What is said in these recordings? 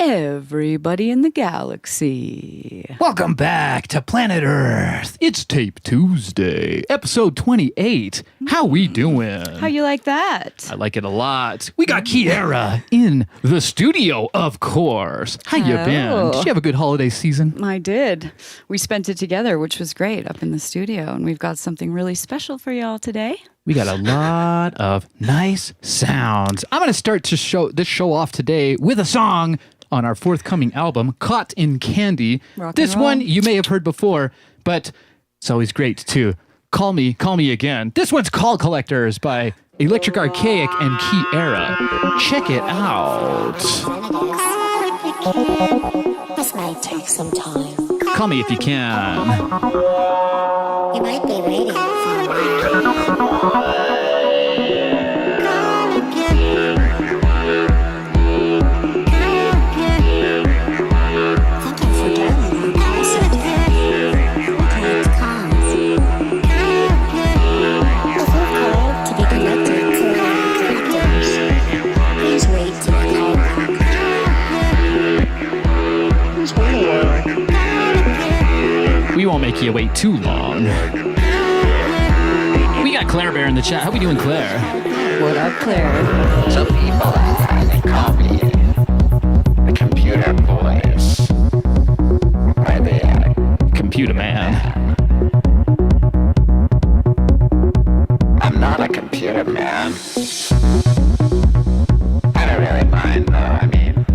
everybody in the galaxy. Welcome back to Planet Earth. It's Tape Tuesday, episode 28. How we doing? How you like that? I like it a lot. We got Kiara in the studio, of course. How you been? Did you have a good holiday season? I did. We spent it together, which was great, up in the studio, and we've got something really special for y'all today. We got a lot of nice sounds. I'm going to start to show this show off today with a song on our forthcoming album, Caught in Candy. This one you may have heard before, but it's always great to call me again. This one's Call Collectors by Electric Archaic and Kiara. Check it out. This might take some time. Call me if you can. You might be waiting for a while. We won't make you wait too long. We got Claire Bear in the chat. How we doing, Claire? What up, Claire? Some people they call me the computer voice. Or the computer man. I'm not a computer man. I don't really mind though. I mean,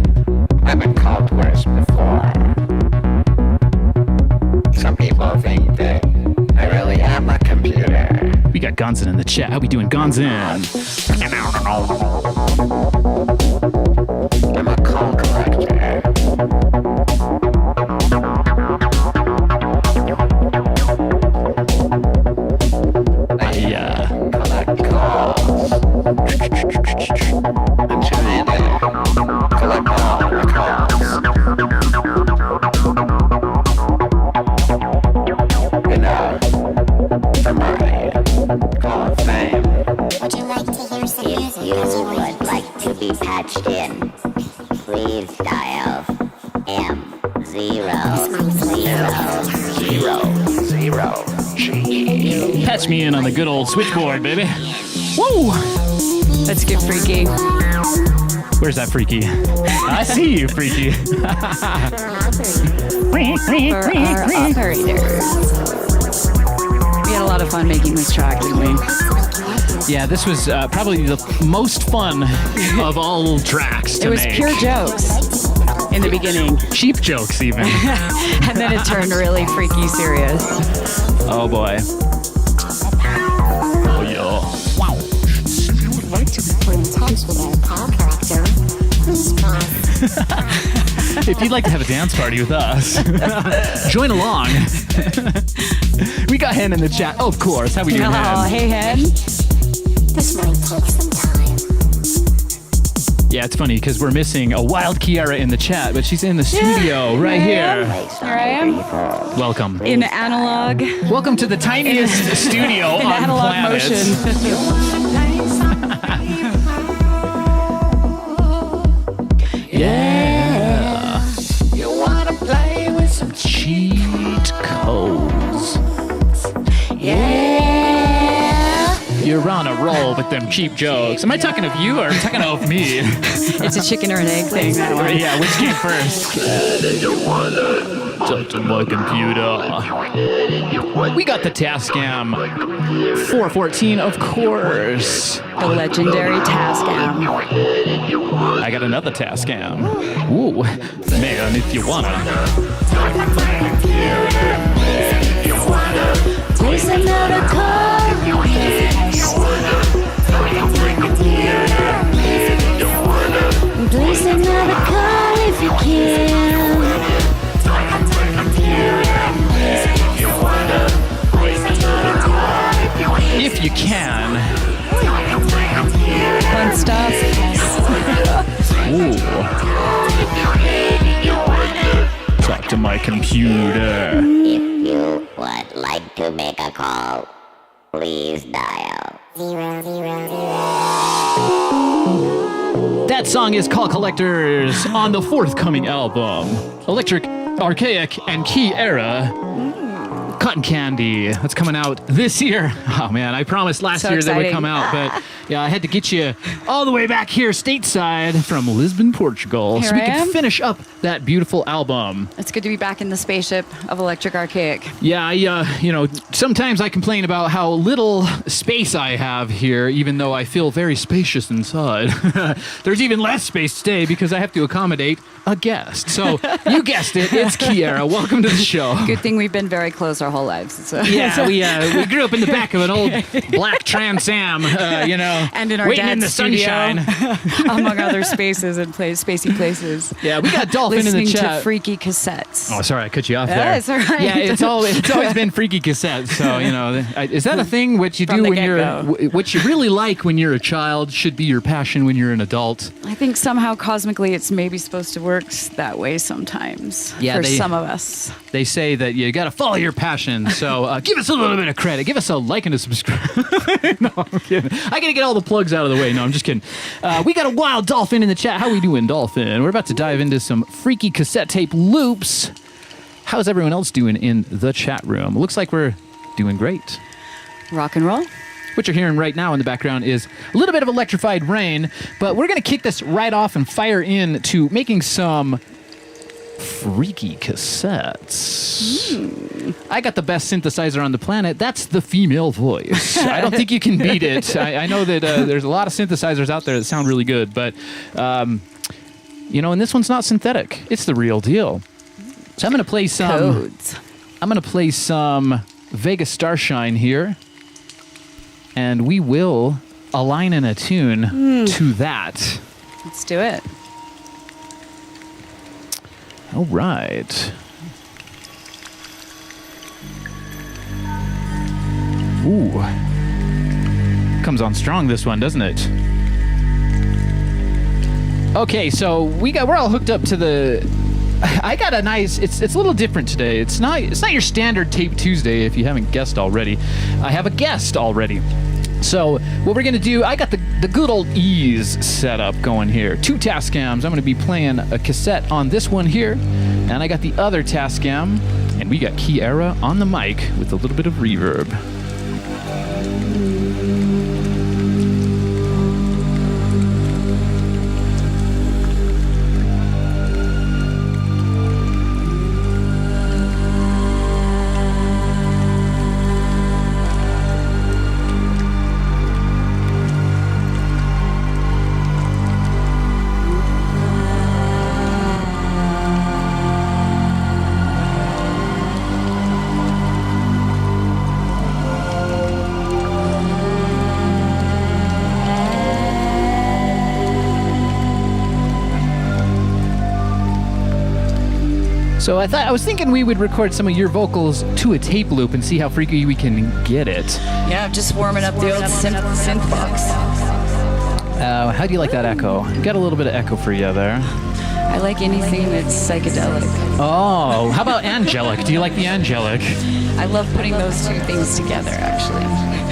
I've been called worse before. Some people think that I really am a computer. We got Gonzin in the chat. How we doing, Gonzin? I'm a call collector. I collect calls. I'm trying to collect all the calls. For my Hall of Fame. Would you like to hear some music? If you would like to be patched in, please dial M000G. Patch me in on the good old switchboard, baby. Woo! Let's get freaky. Where's that freaky? I see you, freaky. For our operators. We had a lot of fun making this track, didn't we? Yeah, this was probably the most fun of all tracks to It was make. pure jokes in the beginning. Cheap jokes, even. And then it turned really freaky serious. Oh, boy. Oh, yeah. Wow. If you would like to be in touch with our call collector, please call. If you'd like to have a dance party with us, join along. We got Hen in the chat. Oh, of course. How we doing, Oh, Hen? hey, Hen. This might take some time. Yeah, it's funny because we're missing a wild Kiara in the chat, but she's in the studio right here. Here I am. Welcome. In analog. Welcome to the tiniest studio In on analog planet. motion. Yeah. You wanna play with some cheat codes? Yeah. You're on a roll with them cheap jokes. Am I talking of you or talking of me? It's a chicken or an egg thing, that one. Yeah, which came first? Touching my computer. We got the Tascam 414, of course. The legendary Tascam. I got another Tascam. Ooh, man, if you wanna. Place another call. Place another call if you can. If you can. Fun stuff. Ooh. Talk to my computer. If you would like to make a call, please dial 000. That song is Call Collectors on the forthcoming album, Electric Archaic and Key Era. Cotton Candy. That's coming out this year. Oh man, I promised last year that would come out, but yeah, I had to get you all the way back here stateside from Lisbon, Portugal, Here so we I can am. finish up that beautiful album. It's good to be back in the spaceship of Electric Archaic. Yeah, sometimes I complain about how little space I have here, even though I feel very spacious inside. There's even less space today because I have to accommodate a guest. So you guessed it, it's Kiara. Welcome to the show. Good thing we've been very close our whole lives. So. Yeah, we grew up in the back of an old black Trans Am, and in our waiting dad's in the studio, sunshine. among other spaces and spacey places. Yeah, we got Dolphin in Listening the to chat. freaky cassettes. Oh, sorry, I cut you off Yeah, there. it's all right. Yeah, it's always been freaky cassettes. So is that a thing? What you From do the when get-go. what you really like when you're a child should be your passion when you're an adult. I think somehow cosmically it's maybe supposed to work that way sometimes for some of us. They say that you got to follow your passion. So give us a little bit of credit. Give us a like and a subscribe. No, I'm kidding. I got to get all the plugs out of the way. No, I'm just kidding. We got a wild Dolphin in the chat. How we doing, Dolphin? We're about to dive into some freaky cassette tape loops. How's everyone else doing in the chat room? Looks like we're doing great. Rock and roll. What you're hearing right now in the background is a little bit of electrified rain, but we're going to kick this right off and fire into making some freaky cassettes. I got the best synthesizer on the planet. That's the female voice. I don't think you can beat it. I know that there's a lot of synthesizers out there that sound really good, but and this one's not synthetic. It's the real deal. So I'm going to play some Codes. I'm going to play some Vegas Starshine here, and we will align and attune to that. Let's do it. All right. Ooh. Comes on strong, this one, doesn't it? Okay, so we're all hooked up to the... I got a nice... It's a little different today. It's not your standard Tape Tuesday, if you haven't guessed already. I have a guest already. So what we're going to do, I got the good old ease setup going here. 2 Tascams. I'm going to be playing a cassette on this one here. And I got the other Tascam. And we got Key Era on the mic with a little bit of reverb. So I was thinking we would record some of your vocals to a tape loop and see how freaky we can get it. Yeah, just warming up the old synth box. How do you like that echo? Got a little bit of echo for you there. I like anything that's psychedelic. Oh, how about angelic? Do you like the angelic? I love putting those two things together, actually.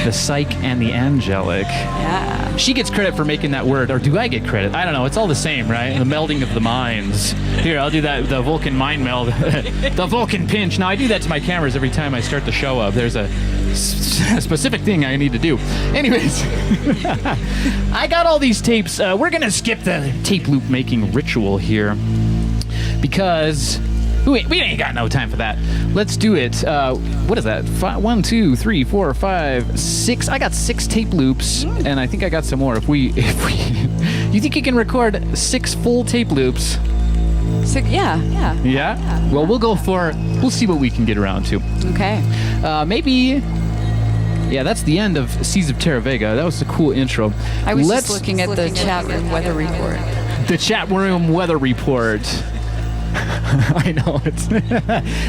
The psych and the angelic. Yeah. She gets credit for making that word, or do I get credit? I don't know. It's all the same, right? The melding of the minds. Here, I'll do that. The Vulcan mind meld. The Vulcan pinch. Now, I do that to my cameras every time I start the show up. There's a specific thing I need to do. Anyways, I got all these tapes. We're going to skip the tape loop making ritual here because we ain't got no time for that. Let's do it. What is that? 1, 2, 3, 4, 5, 6. I got 6 tape loops, and I think I got some more. If we, you think you can record 6 full tape loops? So, yeah. Yeah. Well, we'll see what we can get around to. Okay. Maybe. Yeah, that's the end of Seas of Terra Vega. That was a cool intro. I was just looking at the chat room weather report. The chat room weather report. I know it's.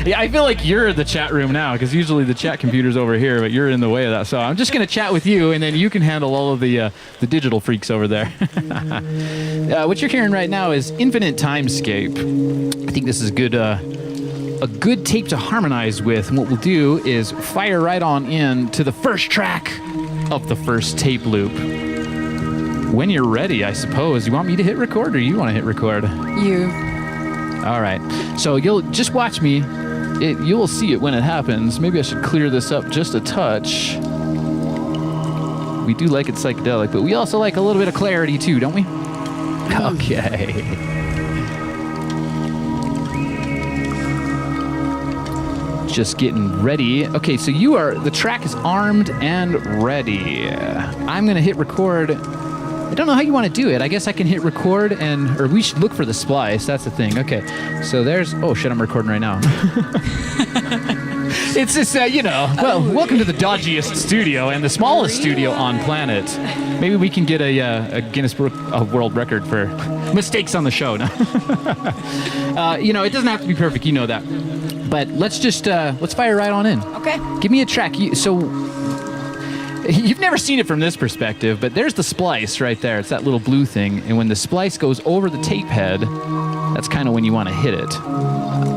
Yeah, I feel like you're the chat room now because usually the chat computer's over here, but you're in the way of that. So I'm just gonna chat with you, and then you can handle all of the digital freaks over there. What you're hearing right now is Infinite Timescape. I think this is good. A good tape to harmonize with. And what we'll do is fire right on in to the first track of the first tape loop. when you're ready, I suppose. You want me to hit record or you want to hit record? You. All right. So you'll just watch me. You'll see it when it happens. Maybe I should clear this up just a touch. We do like it psychedelic, but we also like a little bit of clarity too, don't we? Okay. Just getting ready. Okay, so the track is armed and ready. I'm going to hit record. I don't know how you want to do it. I guess I can hit record or we should look for the splice. That's the thing. Okay, so oh shit, I'm recording right now. It's just, welcome to the dodgiest studio and the smallest studio on planet. Maybe we can get a Guinness Book of World Record for mistakes on the show. No? It doesn't have to be perfect, you know that. But let's fire right on in. Okay. Give me a track. You've never seen it from this perspective, but there's the splice right there. It's that little blue thing. And when the splice goes over the tape head, that's kind of when you want to hit it.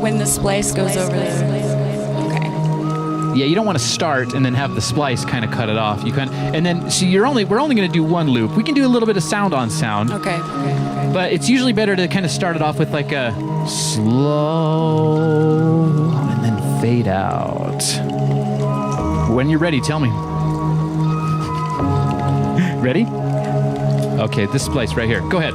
When the splice goes over there. Okay. Yeah, you don't want to start and then have the splice kind of cut it off. You can, and then we're only going to do one loop. We can do a little bit of sound on sound. Okay. But it's usually better to kind of start it off with like a slow and then fade out. When you're ready, tell me. Ready? Okay, this splice right here. Go ahead.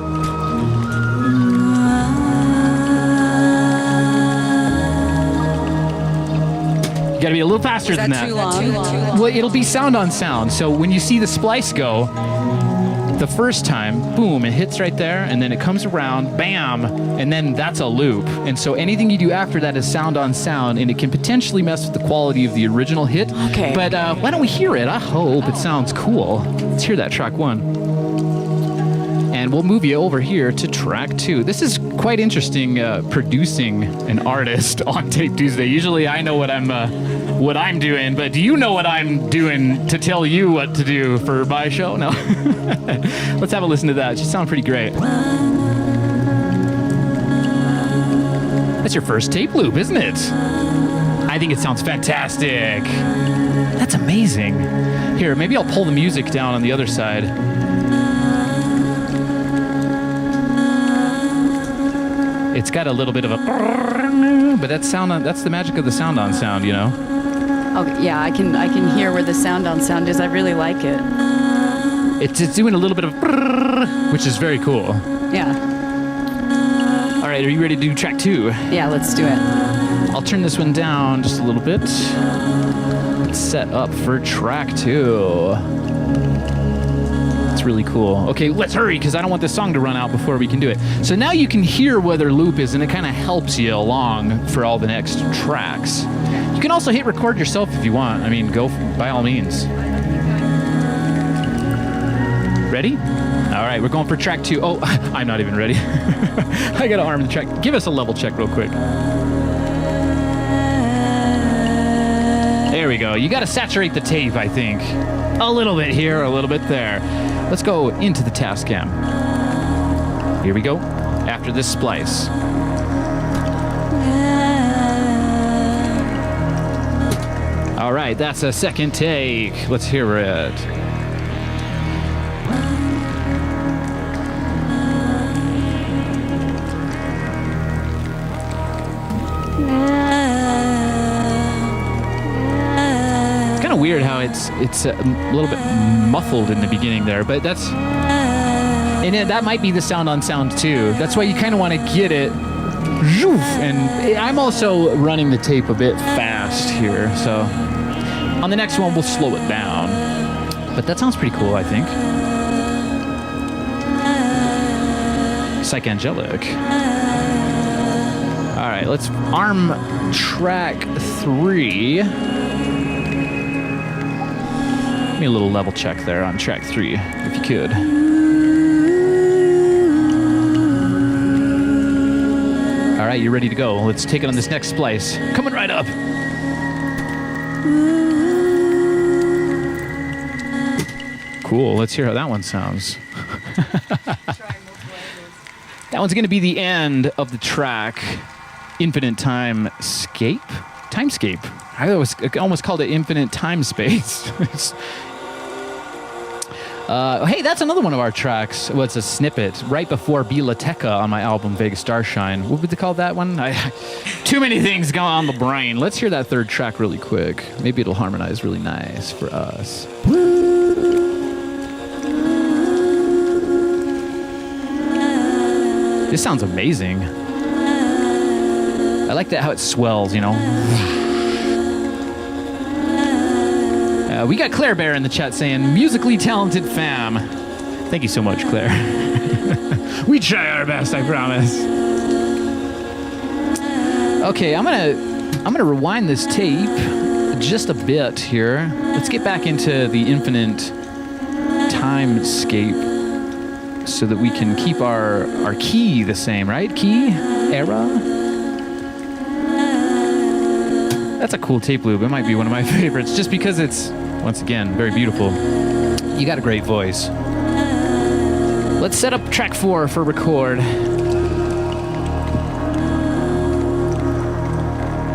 You gotta be a little faster than that. Too long? Well, it'll be sound on sound. So when you see the splice go, the first time, boom, it hits right there, and then it comes around, bam, and then that's a loop. And so anything you do after that is sound on sound, and it can potentially mess with the quality of the original hit. Okay. But why don't we hear it? I hope it sounds cool. Let's hear that track 1. And we'll move you over here to track 2. This is quite interesting, producing an artist on Tape Tuesday. Usually I know what I'm doing, but do you know what I'm doing to tell you what to do for my show? No. Let's have a listen to that. It should sound pretty great. That's your first tape loop, isn't it? I think it sounds fantastic. That's amazing. Here, maybe I'll pull the music down on the other side. It's got a little bit of a, but that's the magic of the sound on sound, you know? Oh, yeah, I can hear where the sound on sound is. I really like it. It's doing a little bit of, which is very cool. Yeah. All right, are you ready to do track 2? Yeah, let's do it. I'll turn this one down just a little bit. Let's set up for track 2. It's really cool. Okay, let's hurry because I don't want this song to run out before we can do it. So now you can hear where their loop is, and it kind of helps you along for all the next tracks. You can also hit record yourself if you want. I mean, go by all means. Ready? All right, we're going for track 2. Oh, I'm not even ready. I got to arm the track. Give us a level check real quick. There we go. You got to saturate the tape, I think. A little bit here, a little bit there. Let's go into the Tascam. Here we go. After this splice. All right, that's a second take. Let's hear it. It's kind of weird how it's a little bit muffled in the beginning there, but that's, and that might be the sound on sound too. That's why you kind of want to get it. And I'm also running the tape a bit fast here, so on the next one we'll slow it down. But that sounds pretty cool, I think. Psychangelic. All right, let's arm track 3. Give me a little level check there on track 3, if you could. All right, you ready to go? Let's take it on this next splice. Coming right up. Cool, let's hear how that one sounds. That one's going to be the end of the track, Infinite Timescape? Timescape. I almost called it Infinite Time Space. Hey, that's another one of our tracks. Well, it's a snippet right before Biblioteca on my album Vegas Starshine. What would they call that one? Too many things going on the brain. Let's hear that third track really quick. Maybe it'll harmonize really nice for us. This sounds amazing. I like that how it swells, you know. We got Claire Bear in the chat saying, musically talented fam. Thank you so much, Claire. We try our best, I promise. Okay, I'm gonna rewind this tape just a bit here. Let's get back into the infinite timescape so that we can keep our key the same, right? Key? Era? That's a cool tape loop. It might be one of my favorites just because it's, once again, very beautiful. You got a great voice. Let's set up track 4 for record.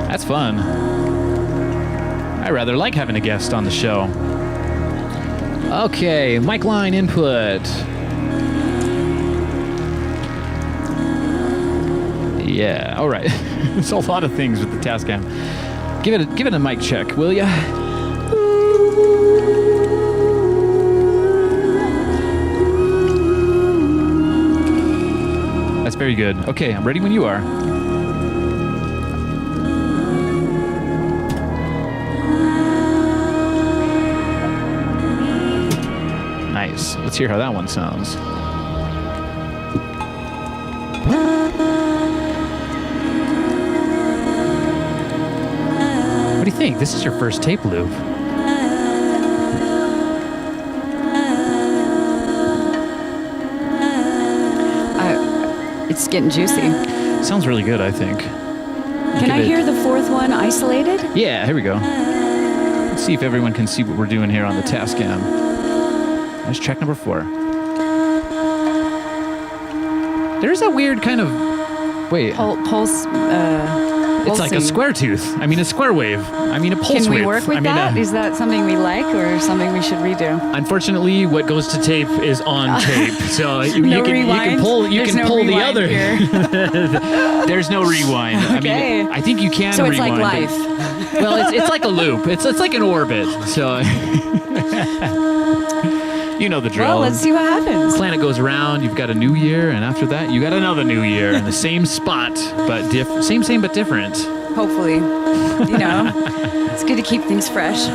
That's fun. I rather like having a guest on the show. Okay, mic line input. Yeah, all right. There's a lot of things with the Tascam. Give it a mic check, will ya? That's very good. Okay, I'm ready when you are. Nice. Let's hear how that one sounds. What do you think? This is your first tape loop. It's getting juicy. Sounds really good, I think. Can I hear the fourth one isolated? Yeah, here we go. Let's see if everyone can see what we're doing here on the Tascam. There's track number 4. There's a weird kind of... Wait. Pulse. It's like a square tooth. I mean, a square wave. I mean, a pulse wave. Can we work with that? Is that something we like or something we should redo? Unfortunately, what goes to tape is on tape. So you can pull the other. There's no rewind. Okay. I mean, I think you can so rewind. So it's like life. Well, it's like a loop. It's like an orbit. So you know the drill. Well, let's see what happens. Planet goes around. You've got a new year, and after that, you got another new year in the same spot, but same but different. Hopefully, you know, it's good to keep things fresh.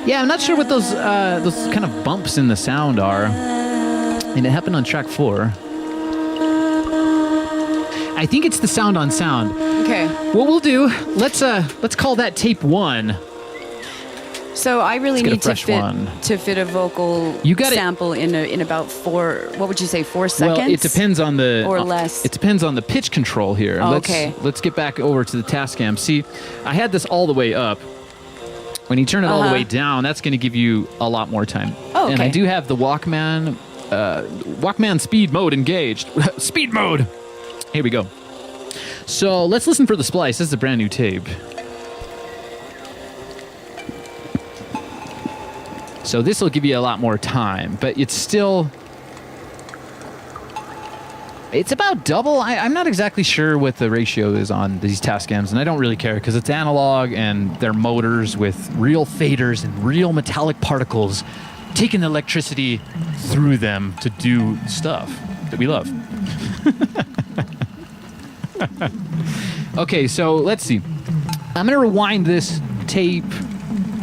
Yeah, I'm not sure what those kind of bumps in the sound are, and it happened on track 4. I think it's the sound on sound. Okay. What we'll do, let's call that tape 1. So I really need to fit a vocal sample in about 4. What would you say? 4 seconds? Well, it depends on the or less. It depends on the pitch control here. Oh, okay. Let's get back over to the Tascam. See, I had this all the way up. When you turn it all the way down, that's going to give you a lot more time. Oh, okay. And I do have the Walkman speed mode engaged. Speed mode. Here we go. So let's listen for the splice. This is a brand new tape. So this will give you a lot more time, but it's about double. I'm not exactly sure what the ratio is on these Tascams, and I don't really care because it's analog and they're motors with real faders and real metallic particles taking the electricity through them to do stuff that we love. Okay, so let's see. I'm going to rewind this tape.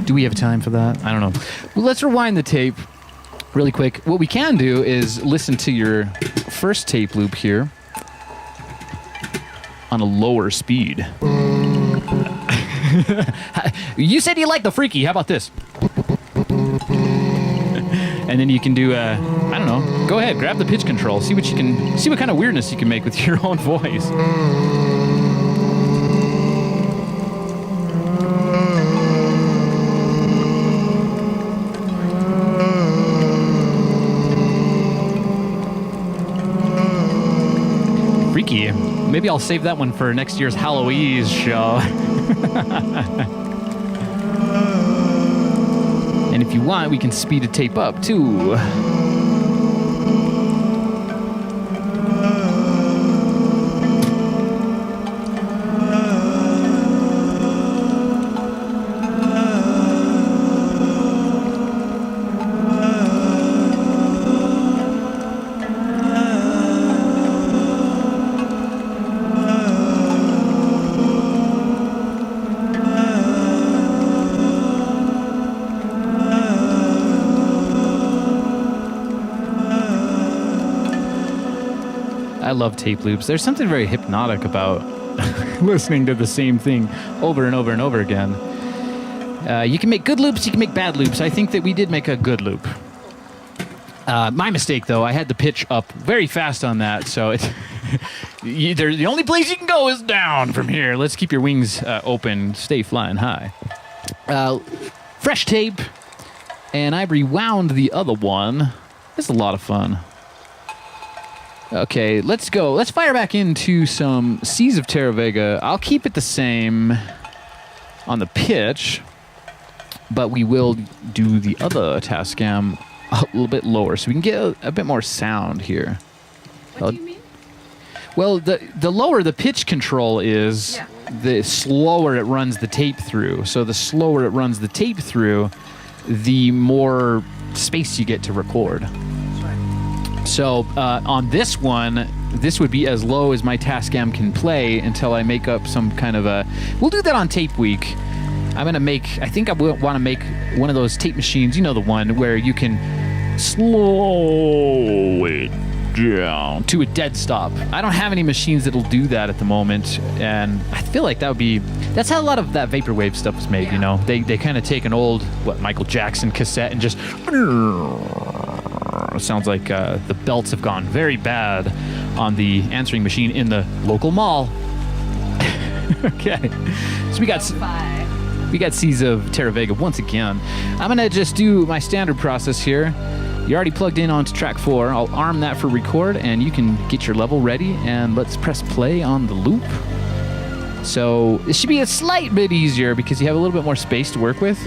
Do we have time for that? I don't know. Well, let's rewind the tape really quick. What we can do is listen to your first tape loop here on a lower speed. You said you like the freaky. How about this? And then you can do, I don't know. Go ahead, grab the pitch control. See what kind of weirdness you can make with your own voice. Freaky. Maybe I'll save that one for next year's Halloween show. And if you want, we can speed a tape up too. I love tape loops. There's something very hypnotic about listening to the same thing over and over and over again. You can make good loops, you can make bad loops. I think that we did make a good loop. My mistake, though, I had the pitch up very fast on that, so it's the only place you can go is down from here. Let's keep your wings open, stay flying high. Fresh tape, and I rewound the other one. It's a lot of fun. Okay, let's go. Let's fire back into some Seas of Terra Vega. I'll keep it the same on the pitch, but we will do the other Tascam a little bit lower so we can get a bit more sound here. What do you mean? Well, the lower the pitch control is, the slower it runs the tape through. So the slower it runs the tape through, the more space you get to record. So on this one, this would be as low as my Tascam can play until I make up some kind of a... We'll do that on Tape Week. I'm going to make... I think I want to make one of those tape machines, you know, the one where you can slow it down to a dead stop. I don't have any machines that'll do that at the moment, and I feel like that would be... That's how a lot of that vaporwave stuff was made, you know? They kind of take an old, Michael Jackson cassette and just... It sounds like the belts have gone very bad on the answering machine in the local mall. Okay, so we got Seas of Terra Vega once again. I'm gonna just do my standard process here. You're already plugged in onto track 4. I'll arm that for record, and you can get your level ready. And let's press play on the loop. So it should be a slight bit easier because you have a little bit more space to work with.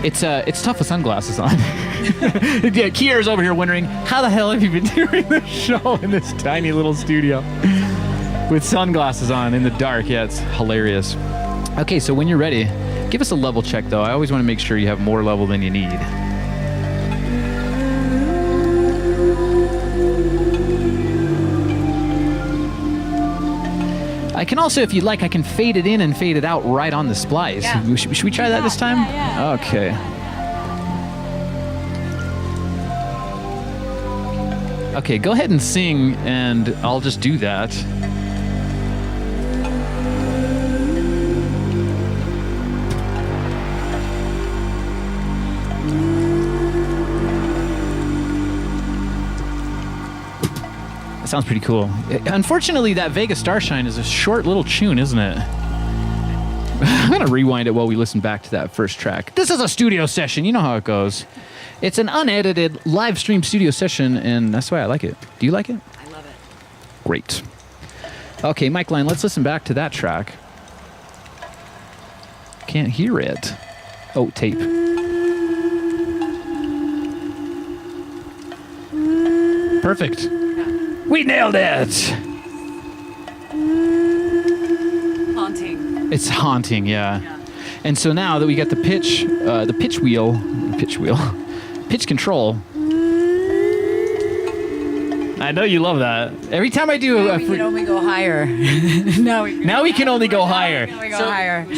It's tough with sunglasses on. Yeah, Kier's over here wondering, how the hell have you been doing this show in this tiny little studio with sunglasses on in the dark? Yeah, it's hilarious. Okay, so when you're ready, give us a level check, though. I always want to make sure you have more level than you need. I can also, if you'd like, I can fade it in and fade it out right on the splice. Yeah. Should we try that this time? Yeah. Okay. Okay, go ahead and sing, and I'll just do that. Sounds pretty cool. Unfortunately, that Vega Starshine is a short little tune, isn't it? I'm going to rewind it while we listen back to that first track. This is a studio session. You know how it goes. It's an unedited live stream studio session, and that's why I like it. Do you like it? I love it. Great. Okay, Mike Line, let's listen back to that track. Can't hear it. Oh, tape. Perfect. We nailed it! Haunting. It's haunting, yeah. And so now that we got the pitch control. I know you love that. Every time I do we can only go higher. Now we can only go higher.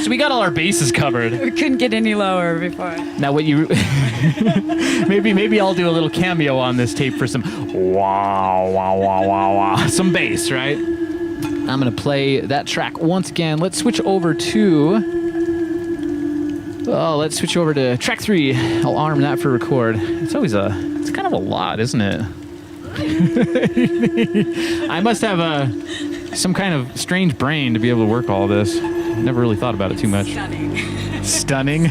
So we got all our bases covered. We couldn't get any lower before. Now what you maybe I'll do a little cameo on this tape for some wow, some bass, right? I'm gonna play that track once again. Let's switch over to track 3. I'll arm that for record. It's kind of a lot, isn't it? I must have some kind of strange brain to be able to work all this. Never really thought about it too much. Stunning.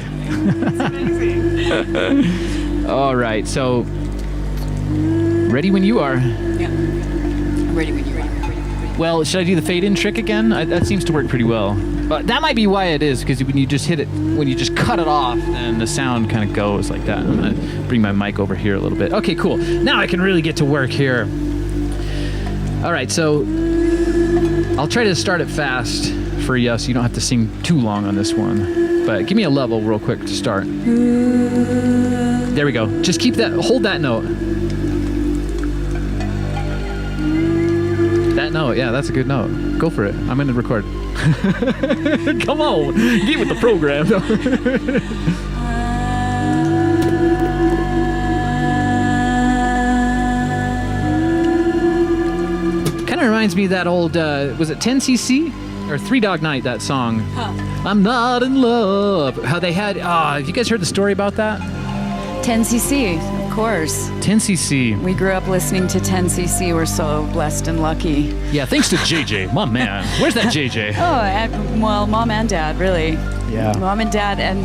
All right, so ready when you are. Yeah. I'm ready when you're ready. Well, should I do the fade in trick again? That seems to work pretty well. But that might be why it is, because when you just hit it, when you just cut it off, then the sound kind of goes like that. I'm going to bring my mic over here a little bit. Okay, cool. Now I can really get to work here. All right, so I'll try to start it fast for you so you don't have to sing too long on this one. But give me a level real quick to start. There we go. Just keep that, hold that note. That note, yeah, that's a good note. Go for it. I'm in the record. Come on, get with the program. Kind of reminds me of that old, was it 10cc? Or Three Dog Night, that song. Huh. I'm not in love. How they had, have you guys heard the story about that? 10cc, of course. 10cc. We grew up listening to 10cc. We're so blessed and lucky. Yeah, thanks to JJ, my man. Where's that JJ? Well, mom and dad, really. Yeah. Mom and dad. And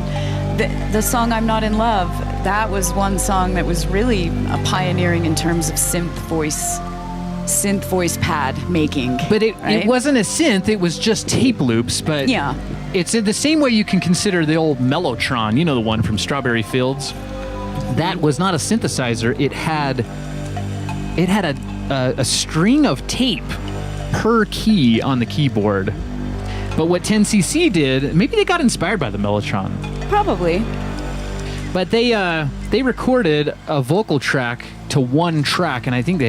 the song I'm Not in Love, that was one song that was really pioneering in terms of synth voice pad making. But it wasn't a synth, it was just tape loops. But yeah, it's in the same way you can consider the old Mellotron, you know, the one from Strawberry Fields. That was not a synthesizer. It had a string of tape per key on the keyboard. But what 10cc did, maybe they got inspired by the Mellotron. Probably. But they recorded a vocal track to one track, and I think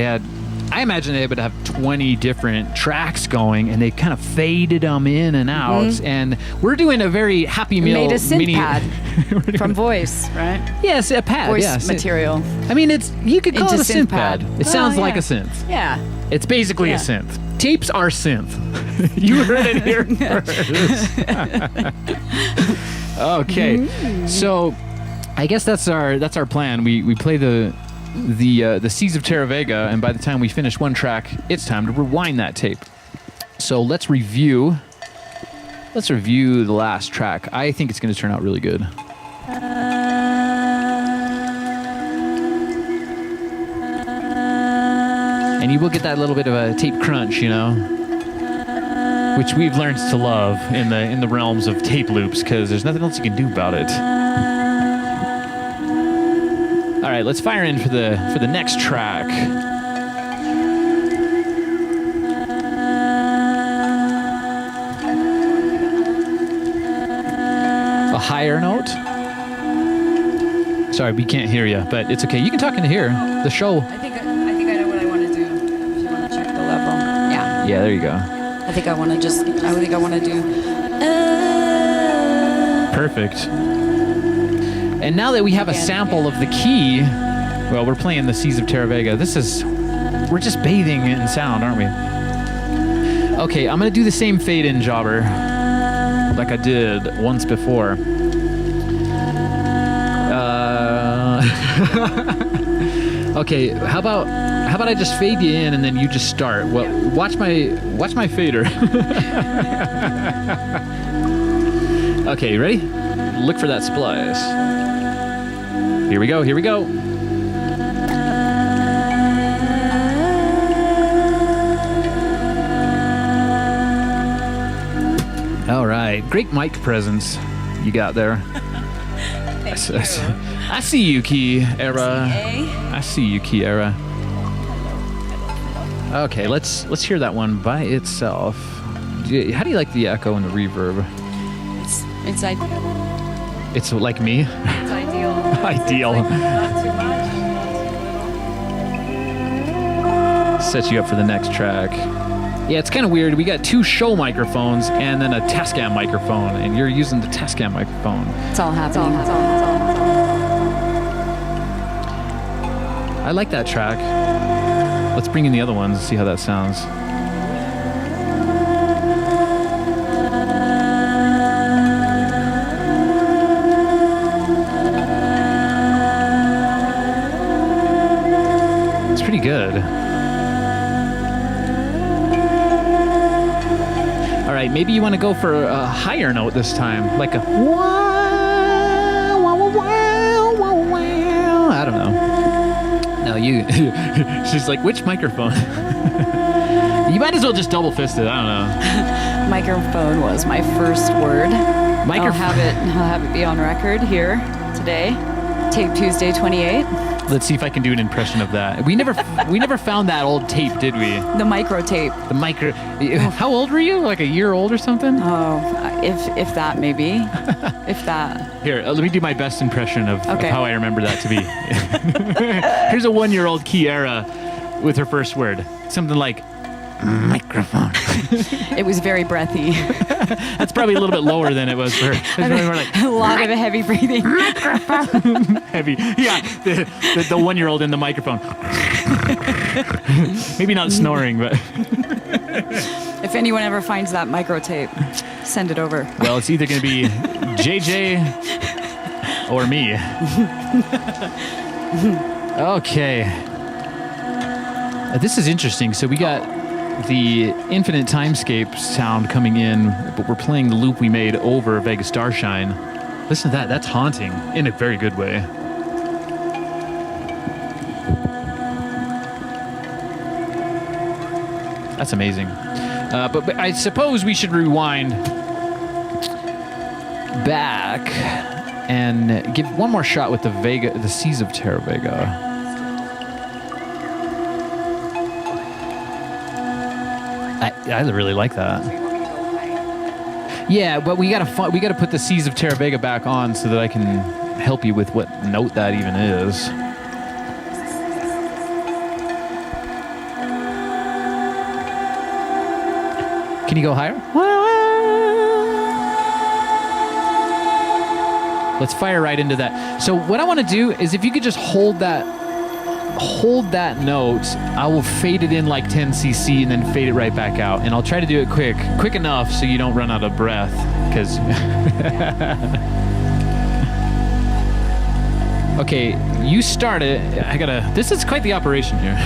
I imagine they would have 20 different tracks going, and they kind of faded them in and out. Mm-hmm. And we're doing a very Happy Meal made a synth pad from voice, right? Yes, a pad. Voice material. I mean, you could call it a synth pad. It sounds like a synth. Yeah. It's basically a synth. Tapes are synth. You heard it here first. Okay, so I guess that's our plan. We play the Seas of Terra Vega, and by the time we finish one track, it's time to rewind that tape. So let's review the last track. I think it's going to turn out really good. And you will get that little bit of a tape crunch, you know, which we've learned to love in the realms of tape loops, because there's nothing else you can do about it. All right, let's fire in for the next track. A higher note? Sorry, we can't hear you, but it's okay. You can talk in here. The show. I think I know what I want to do. If you want to check the level. Yeah. Yeah, there you go. I think I want to do. Perfect. And now that we have a sample of the key, well, we're playing the Seas of Terra Vega. We're just bathing in sound, aren't we? Okay, I'm going to do the same fade-in jobber like I did once before. Okay, how about I just fade you in and then you just start? Well, watch my fader. Okay, you ready? Look for that splice. Here we go. All right, great mic presence you got there. Thank you. I see you, Key Era. I see you, Key Era. Okay, let's hear that one by itself. How do you like the echo and the reverb? It's ideal. It's like me? It's ideal. Ideal. Like not too much, not too little. Set you up for the next track. Yeah, it's kind of weird. We got two show microphones and then a Tascam microphone, and you're using the Tascam microphone. It's all happening. I like that track. Let's bring in the other ones and see how that sounds. It's pretty good. All right, maybe you want to go for a higher note this time, like a I don't know. No, you. She's like, which microphone? You might as well just double fist it. I don't know. Microphone was my first word. I'll have it be on record here today. Tape Tuesday 28. Let's see if I can do an impression of that. We never found that old tape, did we? The micro tape. The micro. How old were you? Like a year old or something? Oh, if that maybe. If that. Here, let me do my best impression of how I remember that to be. Here's a 1-year-old Kiara with her first word. Something like microphone. It was very breathy. That's probably a little bit lower than it was for her. It's probably more like a lot of heavy breathing. heavy. Yeah, the 1-year-old in the microphone. Maybe not snoring, but if anyone ever finds that micro tape, send it over. Well, it's either going to be JJ or me. Okay. This is interesting. So we got the infinite timescape sound coming in, but we're playing the loop we made over Vega Starshine. Listen to that. That's haunting in a very good way. That's amazing. But I suppose we should rewind back and give one more shot with the Seas of Terra Vega. I really like that. Yeah, but we gotta put the Seas of Terra Vega back on so that I can help you with what note that even is. Can you go higher? Let's fire right into that. So what I want to do is if you could just hold that note, I will fade it in like 10 cc and then fade it right back out. And I'll try to do it quick enough so you don't run out of breath. Because okay, you start it. This is quite the operation here.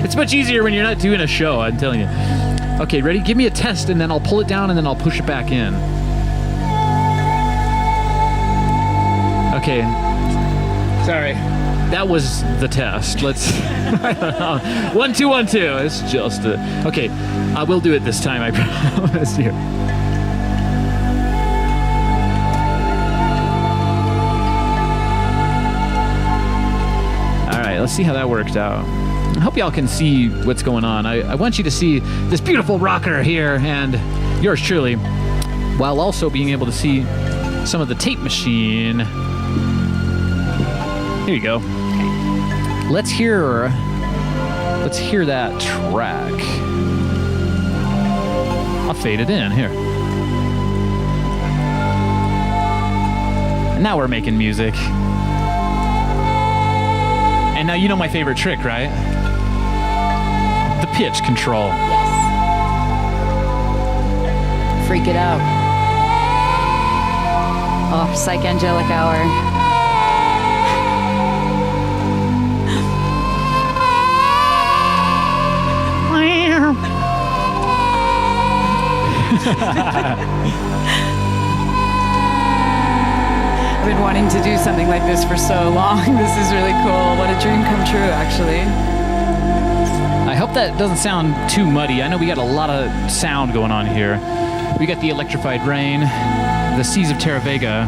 It's much easier when you're not doing a show, I'm telling you. Okay, ready? Give me a test and then I'll pull it down and then I'll push it back in. Okay. Sorry. That was the test. Let's 1 2 1 2. It's just okay. I will do it this time, I promise you. All right, let's see how that worked out. I hope y'all can see what's going on. I want you to see this beautiful rocker here and yours truly, while also being able to see some of the tape machine. Here you go. Let's hear that track. I'll fade it in here. And now we're making music. And now you know my favorite trick, right? The pitch control. Yes. Freak it out. Oh, psychangelic hour. I've been wanting to do something like this for so long. This is really cool. What a dream come true, actually. I hope that doesn't sound too muddy. I know we got a lot of sound going on here. We got the electrified rain, the Seas of Terra Vega,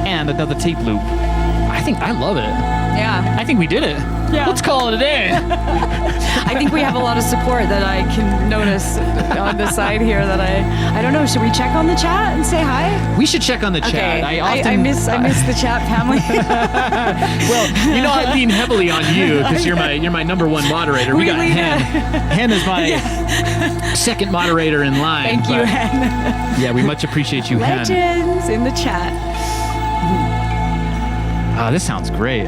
and another tape loop. I love it. Yeah. I think we did it. Yeah. Let's call it a day. I think we have a lot of support that I can notice on the side here that I don't know, should we check on the chat and say hi? We should check on the chat. Okay. I miss the chat family. Well, you know I lean heavily on you because you're my number one moderator. We got Hen. Hen is my second moderator in line. Thank you, Hen. Yeah, we much appreciate you, Hen. Legends in the chat. Ah, this sounds great.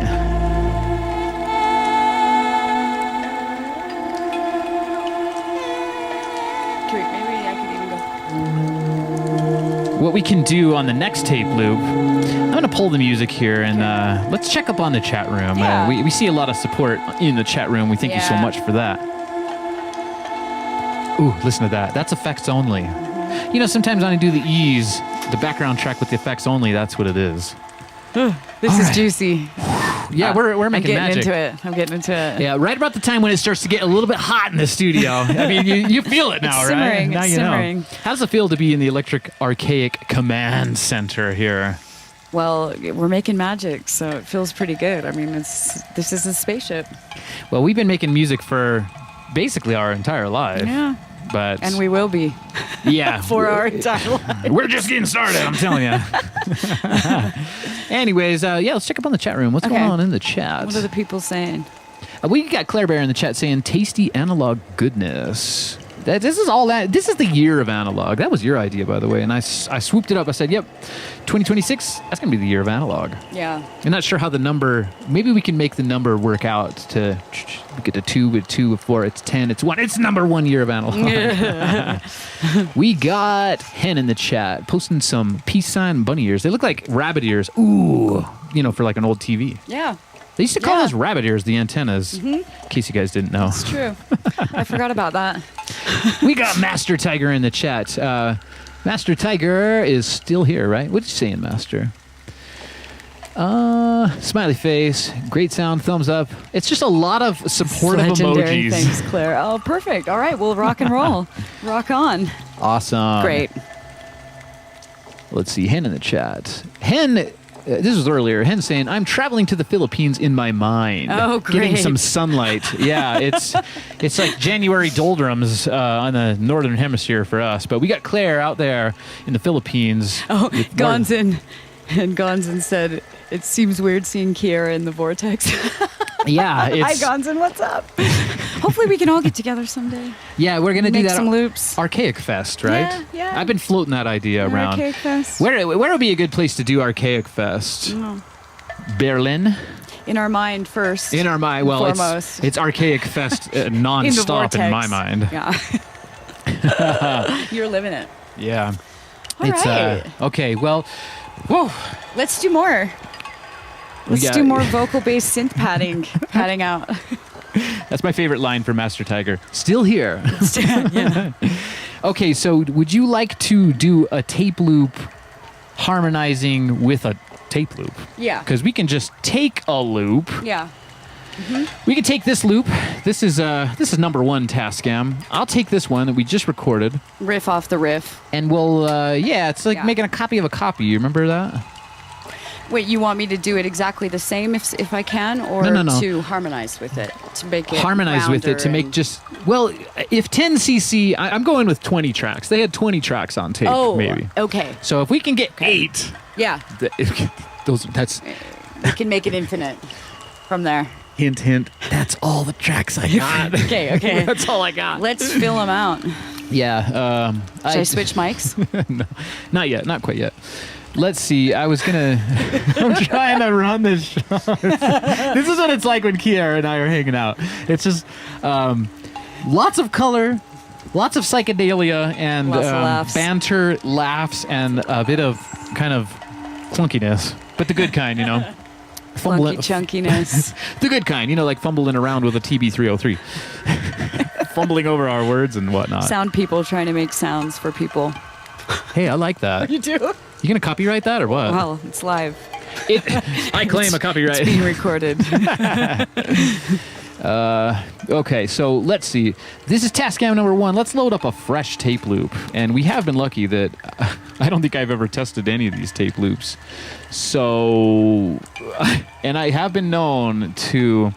What we can do on the next tape loop, I'm going to pull the music here and let's check up on the chat room. Yeah. We see a lot of support in the chat room. We thank you so much for that. Ooh, listen to that. That's effects only. You know, sometimes when I do the E's, the background track with the effects only, that's what it is. This is juicy. Yeah, we're making magic. I'm getting into it. Yeah, right about the time when it starts to get a little bit hot in the studio. I mean, you feel it now, It's right? simmering, Now it's you simmering. know. How does it feel to be in the Electric Archaic Command Center here? Well, we're making magic, so it feels pretty good. I mean, this is a spaceship. Well, we've been making music for basically our entire life. Yeah. But And we will be yeah, for our entire life. we're just getting started, I'm telling you. Anyways, yeah, let's check up on the chat room. What's going on in the chat? What are the people saying? We got Claire Bear in the chat saying tasty analog goodness. This is all that. This is the year of analog. That was your idea, by the way. And I swooped it up. I said, yep, 2026, that's going to be the year of analog. Yeah. I'm not sure how the number, maybe we can make the number work out to get to 2 with 2 with 4. It's 10. It's 1. It's number 1 year of analog. We got Hen in the chat posting some peace sign bunny ears. They look like rabbit ears. Ooh, for like an old TV. Yeah. They used to call those rabbit ears, the antennas, in case you guys didn't know. It's true. I forgot about that. We got Master Tiger in the chat. Master Tiger is still here, right? What you saying, Master? Smiley face, great sound, thumbs up. It's just a lot of supportive Legendary. emojis. Thanks, Claire. Oh, perfect. All right, we'll rock and roll. Rock on. Awesome. Great. Let's see, Hen in the chat. Hen, this was earlier. Hen saying, "I'm traveling to the Philippines in my mind, Oh, getting great. some sunlight." Yeah, it's like January doldrums on the northern hemisphere for us. But we got Claire out there in the Philippines. Oh, with more- Gonzin. And Gonzin said, it seems weird seeing Kiera in the vortex. Yeah, Hi, it's Gonzin. What's up? Hopefully we can all get together someday. yeah. We're gonna do Make that some loops. Archaic Fest, right? Yeah, yeah. I've been floating that idea around. Archaic Fest. Where would be a good place to do Archaic Fest? Berlin. In our mind first. In our mind, well, Foremost. it's Archaic Fest non-stop in my mind. Yeah. You're living it. Yeah. All right. Okay, well, whoa. Let's do more. Let's got- do more vocal-based synth padding out. That's my favorite line from Master Tiger. Still here. Yeah. Okay, so would you like to do a tape loop harmonizing with a tape loop? Yeah. Because we can just take a loop. Yeah. We can take this loop. This is number 1 Tascam. I'll take this one that we just recorded, Riff off the riff. and we'll it's like Yeah. making a copy of a copy. You remember that? Wait, you want me to do it exactly the same if I can, or No. to harmonize with it, to make it Harmonize with it to rounder make and- just if 10cc, I'm going with 20 tracks. They had 20 tracks on tape, Oh, maybe. okay. So if we can get 8, Yeah, that's we can make it infinite from there. hint. That's all the tracks I got. Okay. That's all I got. Let's fill them out. Yeah. Should I switch mics? No, not yet. Not quite yet. Let's see. I'm trying to run this show. This is what it's like when Kiara and I are hanging out. It's just lots of color, lots of psychedelia, and Lots of laughs. banter, laughs, and a bit of kind of clunkiness. But the good kind, Funky chunkiness. The good kind, like fumbling around with a TB303. Fumbling over our words and whatnot. Sound people trying to make sounds for people. Hey, I like that. You do? You gonna copyright that or what? Well, it's live. I claim a copyright. It's being recorded. Okay, so let's see. This is Tascam number 1. Let's load up a fresh tape loop. And we have been lucky that I don't think I've ever tested any of these tape loops. So, and I have been known to,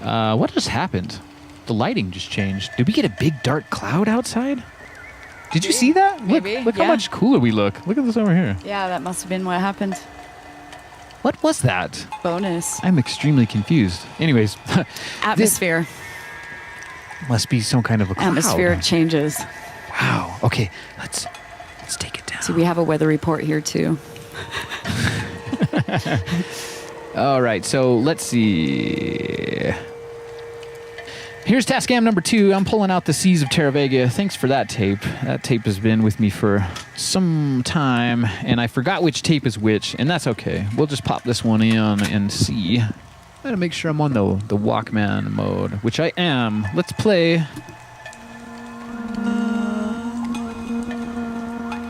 what just happened? The lighting just changed. Did we get a big dark cloud outside? Did you see that? Maybe, Look how yeah. much cooler we look. Look at this over here. Yeah, that must have been what happened. What was that? Bonus. I'm extremely confused. Anyways, Atmosphere. must be some kind of a cloud. Atmospheric changes. Wow. Okay, let's take it down. See, we have a weather report here too. All right, so let's see. Here's Tascam number 2. I'm pulling out the Seas of Terra Vega. Thanks for that tape. That tape has been with me for some time, and I forgot which tape is which, and that's okay. We'll just pop this one in and see. I gotta make sure I'm on the Walkman mode, which I am. Let's play.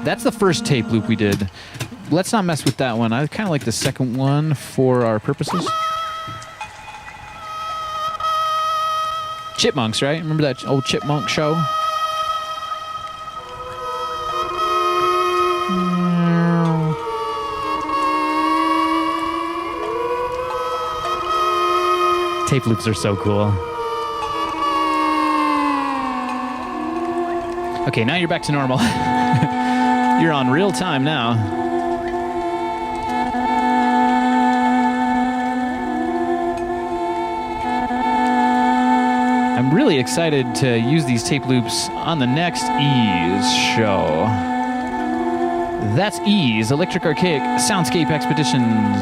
That's the first tape loop we did. Let's not mess with that one. I kind of like the second one for our purposes. Chipmunks, right? Remember that old Chipmunk show? Tape loops are so cool. Okay, now you're back to normal. You're on real time now. I'm really excited to use these tape loops on the next Ease show. That's Ease, Electric Archaic Soundscape Expeditions.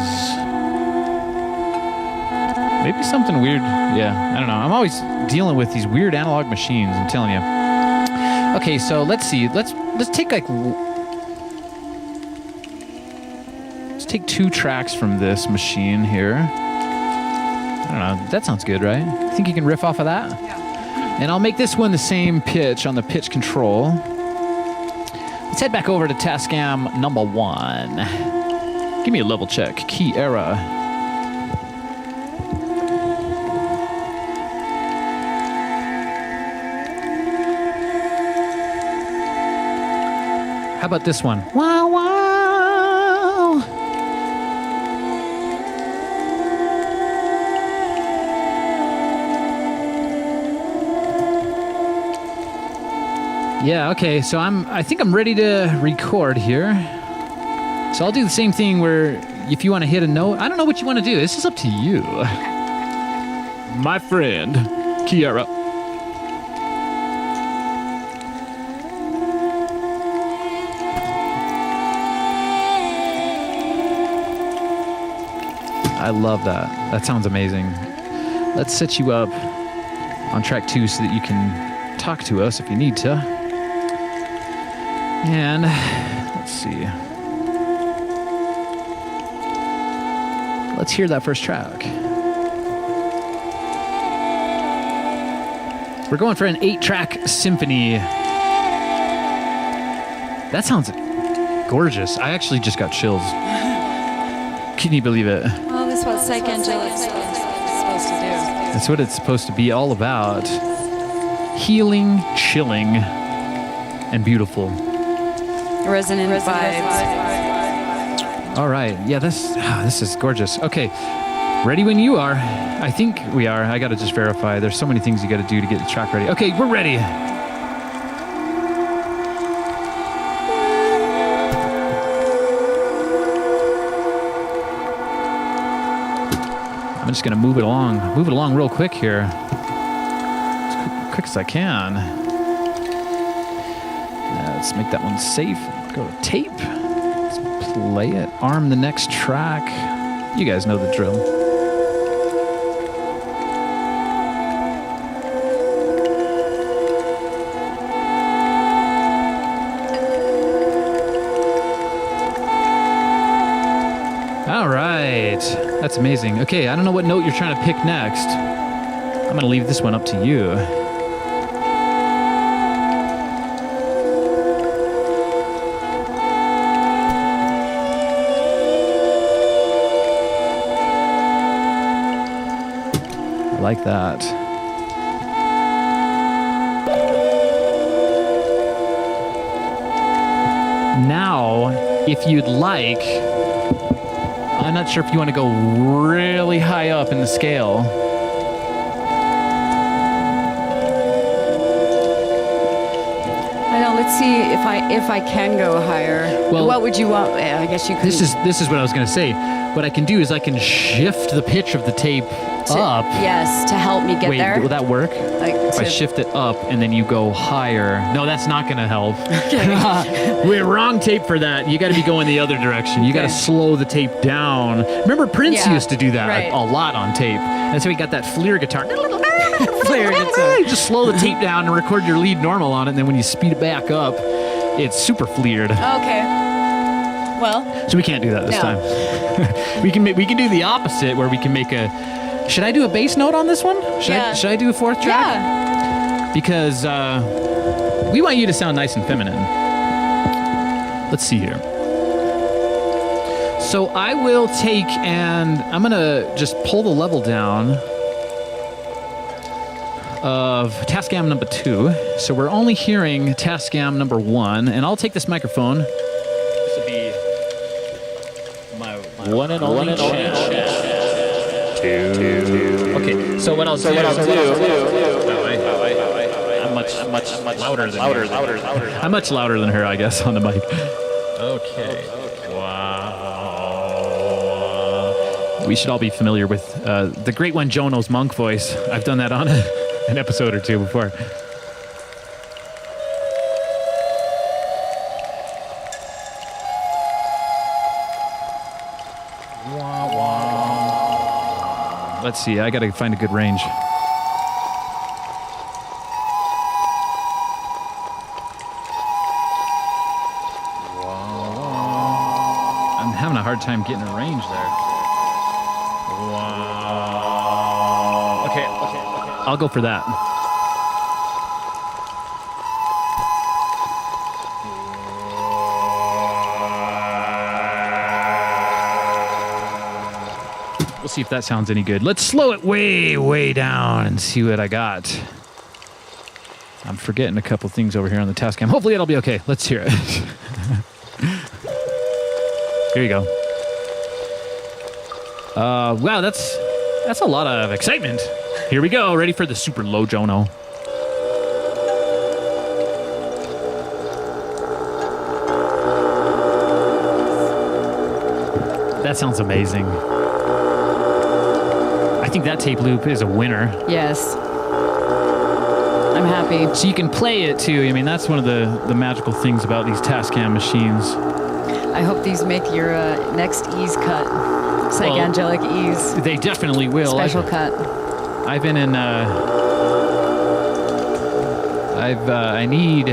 Maybe something weird. Yeah, I don't know. I'm always dealing with these weird analog machines, I'm telling you. Okay, so let's see. Let's take like... Let's take 2 tracks from this machine here. I don't know. That sounds good, right? Think you can riff off of that? Yeah. And I'll make this one the same pitch on the pitch control. Let's head back over to Tascam number 1. Give me a level check. Key era. How about this one? Wow, wow. Yeah, okay, so I think I'm ready to record here. So I'll do the same thing where if you want to hit a note, I don't know what you want to do. This is up to you. My friend, Kiara. I love that. That sounds amazing. Let's set you up on track 2 so that you can talk to us if you need to. And let's see. Let's hear that first track. We're going for an 8-track symphony. That sounds gorgeous. I actually just got chills. Can you believe it? Oh, this is what psychedelics is supposed to do. That's what it's supposed to be all about. Healing, chilling, and beautiful. Resonant vibes. All right. Yeah, this is gorgeous. Okay. Ready when you are. I think we are. I got to just verify. There's so many things you got to do to get the track ready. Okay, we're ready. I'm just going to move it along real quick here. As quick as I can. Let's make that one safe. Go to tape. Let's play it. Arm the next track. You guys know the drill. All right. That's amazing. Okay, I don't know what note you're trying to pick next. I'm going to leave this one up to you. Like that. Now, if you'd like, I'm not sure if you want to go really high up in the scale. I know. Let's see if I can go higher. Well, what would you want? I guess you could. This is what I was going to say. What I can do is I can shift the pitch of the tape up. Yes, to help me get Wait, there. will that work? Like If I shift it up and then you go higher. No, that's not going to help. We're wrong tape for that. You got to be going the other direction. You got to slow the tape down. Remember, Prince used to do that a lot on tape. That's how he got that FLIR guitar. You just slow the tape down and record your lead normal on it, and then when you speed it back up, it's super FLIR'd. Okay. Well. So we can't do that this time. we can do the opposite, where we can make a. Should I do a bass note on this one? Should I do a 4th track? Yeah. Because we want you to sound nice and feminine. Let's see here. So I will take and I'm going to just pull the level down of Tascam number 2. So we're only hearing Tascam number 1, and I'll take this microphone. This will be my one and only chat. 2. Okay, so what I'll do. I'm much louder than her. I'm much louder than her, I guess, on the mic. Okay. Wow. We should all be familiar with the great one, Jono's monk voice. I've done that on an episode or two before. Let's see, I gotta find a good range. I'm having a hard time getting a range there. Wow. Okay. I'll go for that. We'll see if that sounds any good. Let's slow it way, way down and see what I got. I'm forgetting a couple things over here on the Tascam. Hopefully it'll be okay. Let's hear it. Here you go. Wow, that's a lot of excitement. Here we go. Ready for the super low Jono. That sounds amazing. I think that tape loop is a winner. Yes. I'm happy. So you can play it too. I mean, that's one of the magical things about these Tascam machines. I hope these make your next ease cut. Psychangelic ease. They definitely will. Special cut. I've been in. I need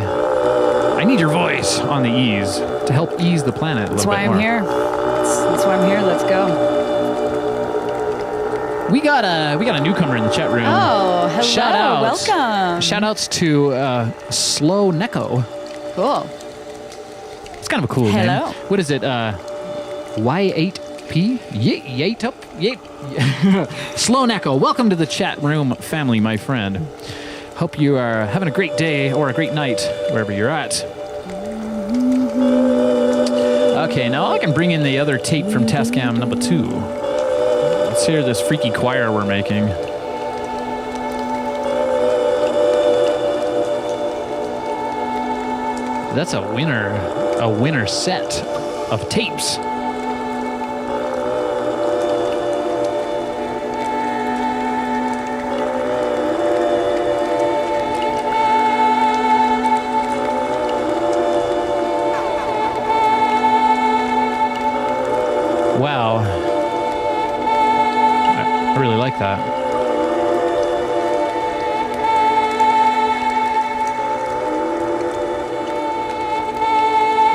your voice on the ease to help ease the planet a little bit more. That's why I'm here. That's why I'm here. Let's go. We got a newcomer in the chat room. Oh, hello. Shout outs. Welcome. Shout outs to Slow Neko. Cool. It's kind of a cool name. Hello. What is it? Y8P? Yate up? Yate. Slow Neko. Welcome to the chat room family, my friend. Hope you are having a great day or a great night wherever you're at. Okay, now I can bring in the other tape from Tascam number 2. Let's hear this freaky choir we're making. That's a winner set of tapes. Wow. I really like that.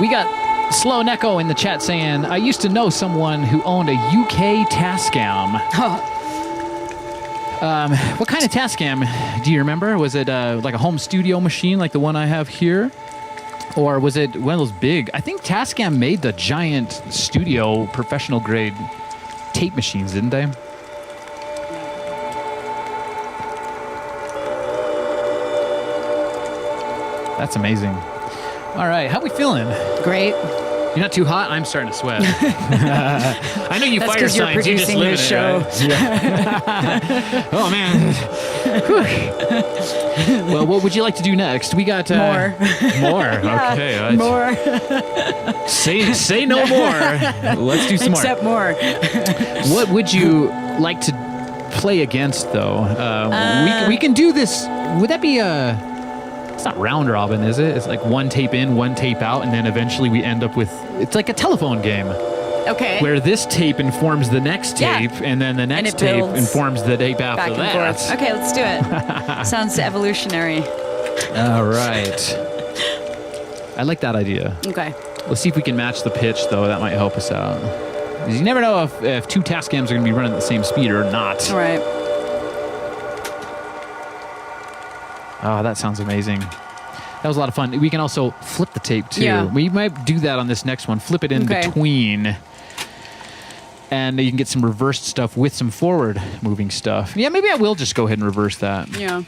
We got Slow Neko in the chat saying, I used to know someone who owned a UK Tascam. What kind of Tascam do you remember? Was it like a home studio machine like the one I have here? Or was it one of those big? I think Tascam made the giant studio professional grade tape machines, didn't they? That's amazing. All right, how we feeling? Great. You're not too hot? I'm starting to sweat. I know you That's fire 'cause you're signs. You just producing live this in it, right? Yeah. Oh, man. Well, what would you like to do next? We got... More. More? Okay. More. Say no more. Let's do some more. Except more. What would you like to play against, though? We can do this. Would that be a... It's not round robin, is it? It's like one tape in, one tape out, and then eventually we end up with... It's like a telephone game. Okay. Where this tape informs the next tape, and then the next tape builds informs the tape back after and that. forth. Okay, let's do it. Sounds evolutionary. All right. I like that idea. Okay. Let's see if we can match the pitch, though. That might help us out. 'Cause you never know if two Tascams are going to be running at the same speed or not. All right. Oh, that sounds amazing. That was a lot of fun. We can also flip the tape, too. Yeah. We might do that on this next one. Flip it in between. And you can get some reversed stuff with some forward-moving stuff. Yeah, maybe I will just go ahead and reverse that. Yeah.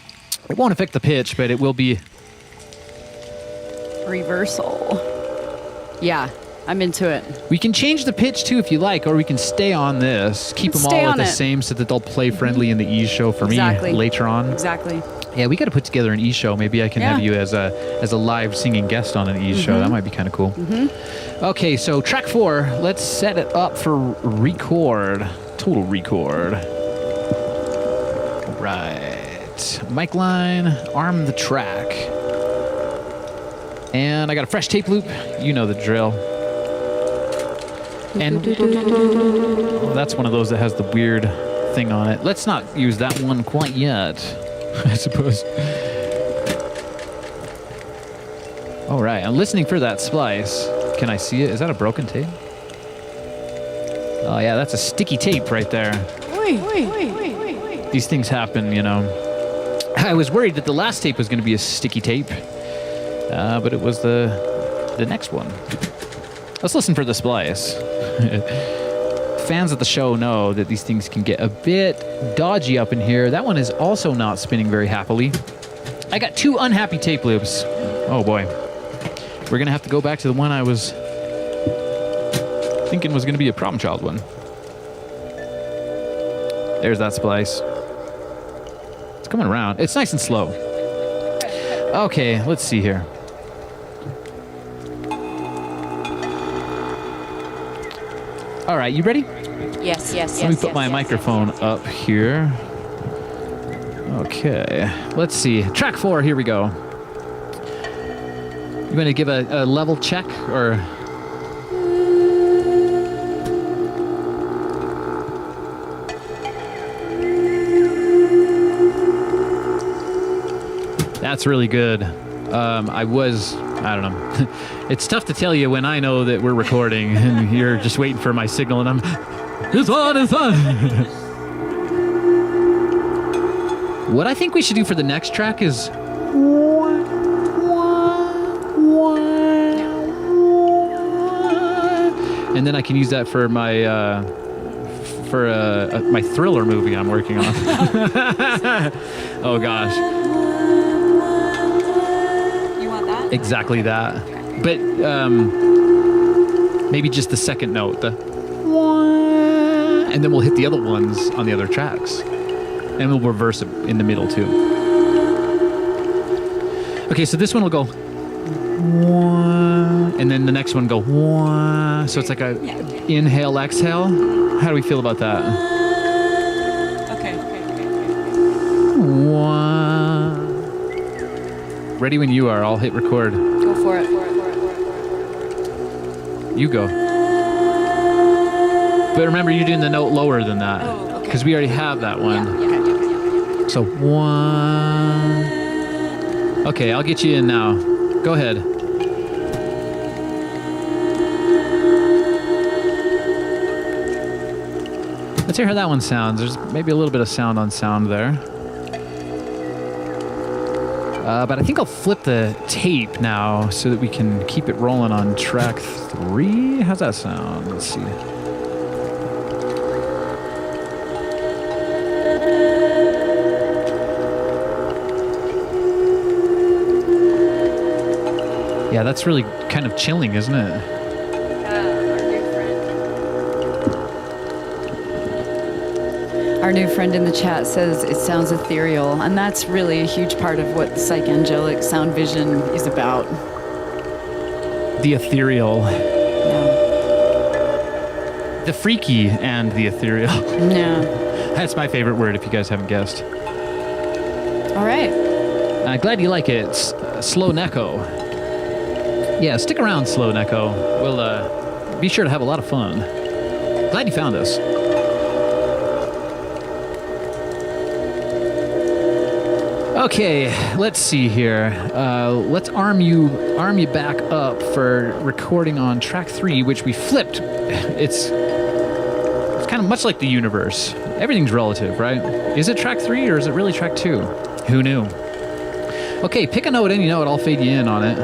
It won't affect the pitch, but it will be. Reversal. Yeah, I'm into it. We can change the pitch too if you like, or we can stay on this. Keep them all at the same so that they'll play friendly in the E show for me later on. Exactly. Yeah, we got to put together an E show. Maybe I can have you as a live singing guest on an E show. That might be kind of cool. Okay, so track 4. Let's set it up for record. Total record. Right. Mic line, arm the track. And I got a fresh tape loop. You know the drill. And that's one of those that has the weird thing on it. Let's not use that one quite yet, I suppose. All right, I'm listening for that splice. Can I see it? Is that a broken tape? Oh, yeah, that's a sticky tape right there. These things happen, you know. I was worried that the last tape was going to be a sticky tape, but it was the next one. Let's listen for the splice. Fans of the show know that these things can get a bit dodgy up in here. That one is also not spinning very happily. I got 2 unhappy tape loops. Oh boy. We're going to have to go back to the one I was thinking was going to be a problem child one. There's that splice. It's coming around. It's nice and slow. Okay, let's see here. All right, you ready? Yes. Let me put my microphone up here. Okay, let's see. Track 4, here we go. You want to give a level check, or? That's really good. I don't know. It's tough to tell you when I know that we're recording and you're just waiting for my signal and it's on. What I think we should do for the next track is and then I can use that for my my thriller movie I'm working on. Oh gosh. You want that? Exactly that. But maybe just the second note, and then we'll hit the other ones on the other tracks, and we'll reverse it in the middle too. Okay, so this one will go, and then the next one go, so it's like a inhale, exhale. How do we feel about that? Okay. Ready when you are. I'll hit record. Go for it. You go. But remember, you're doing the note lower than that. Oh, okay. Because we already have that one. Yeah. So 1. Okay, I'll get you in now. Go ahead. Let's hear how that one sounds. There's maybe a little bit of sound on sound there. But I think I'll flip the tape now so that we can keep it rolling on track 3. How's that sound? Let's see. Yeah, that's really kind of chilling, isn't it? Our new friend in the chat says it sounds ethereal, and that's really a huge part of what the psychangelic sound vision is about. The ethereal. Yeah. The freaky and the ethereal. Yeah. That's my favorite word if you guys haven't guessed. All right. Glad you like it. It's Slow Neko. Yeah, stick around, Slow Neko. We'll be sure to have a lot of fun. Glad you found us. Okay, let's see here. Let's arm you back up for recording on track 3, which we flipped. It's kind of much like the universe. Everything's relative, right? Is it track 3 or is it really track 2? Who knew? Okay, pick a note, any note. I'll fade you in on it.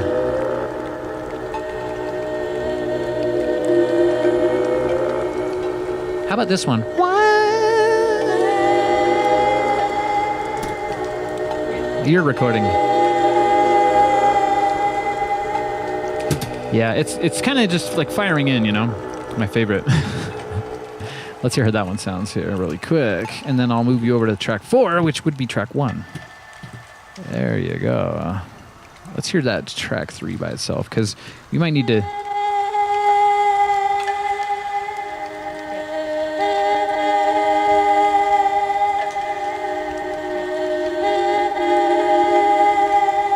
How about this one? Your recording. Yeah, it's kind of just like firing in, you know? My favorite. Let's hear how that one sounds here really quick. And then I'll move you over to track 4, which would be track 1. There you go. Let's hear that track 3 by itself, because you might need to...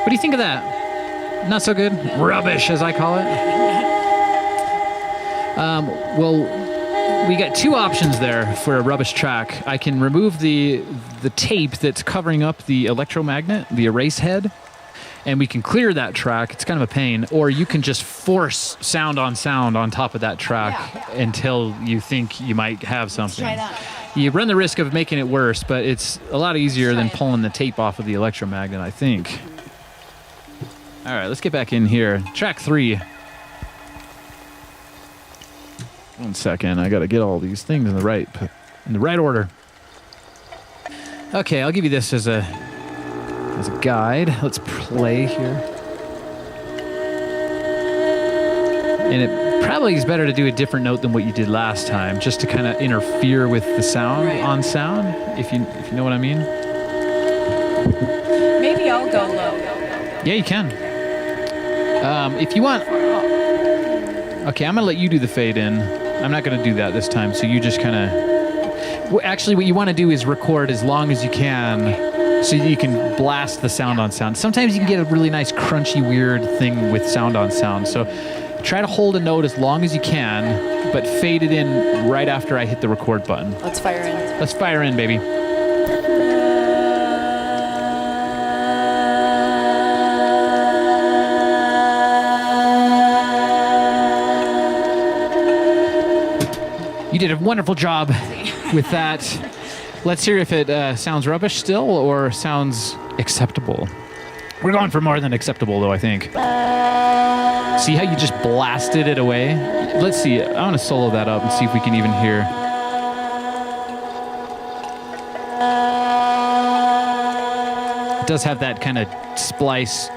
What do you think of that? Not so good? Rubbish, as I call it. Well, we got 2 options there for a rubbish track. I can remove the tape that's covering up the electromagnet, the erase head, and we can clear that track. It's kind of a pain. Or you can just force sound on top of that track until you think you might have something. Let's try that. You run the risk of making it worse, but it's a lot easier than pulling the tape off of the electromagnet, I think. All right, let's get back in here. Track 3. 1 second, I gotta get all these things in the right order. Okay, I'll give you this as a guide. Let's play here. And it probably is better to do a different note than what you did last time, just to kind of interfere with the sound on sound, if you know what I mean. Maybe I'll go low. Yeah, you can. If you want... Okay, I'm going to let you do the fade in. I'm not going to do that this time, so you just kind of... Actually, what you want to do is record as long as you can so you can blast the sound on sound. Sometimes you can get a really nice, crunchy, weird thing with sound on sound. So try to hold a note as long as you can, but fade it in right after I hit the record button. Let's fire in. Let's fire in, baby. You did a wonderful job with that. Let's hear if it sounds rubbish still or sounds acceptable. We're going for more than acceptable, though, I think. See how you just blasted it away? Let's see. I want to solo that up and see if we can even hear. It does have that kind of splice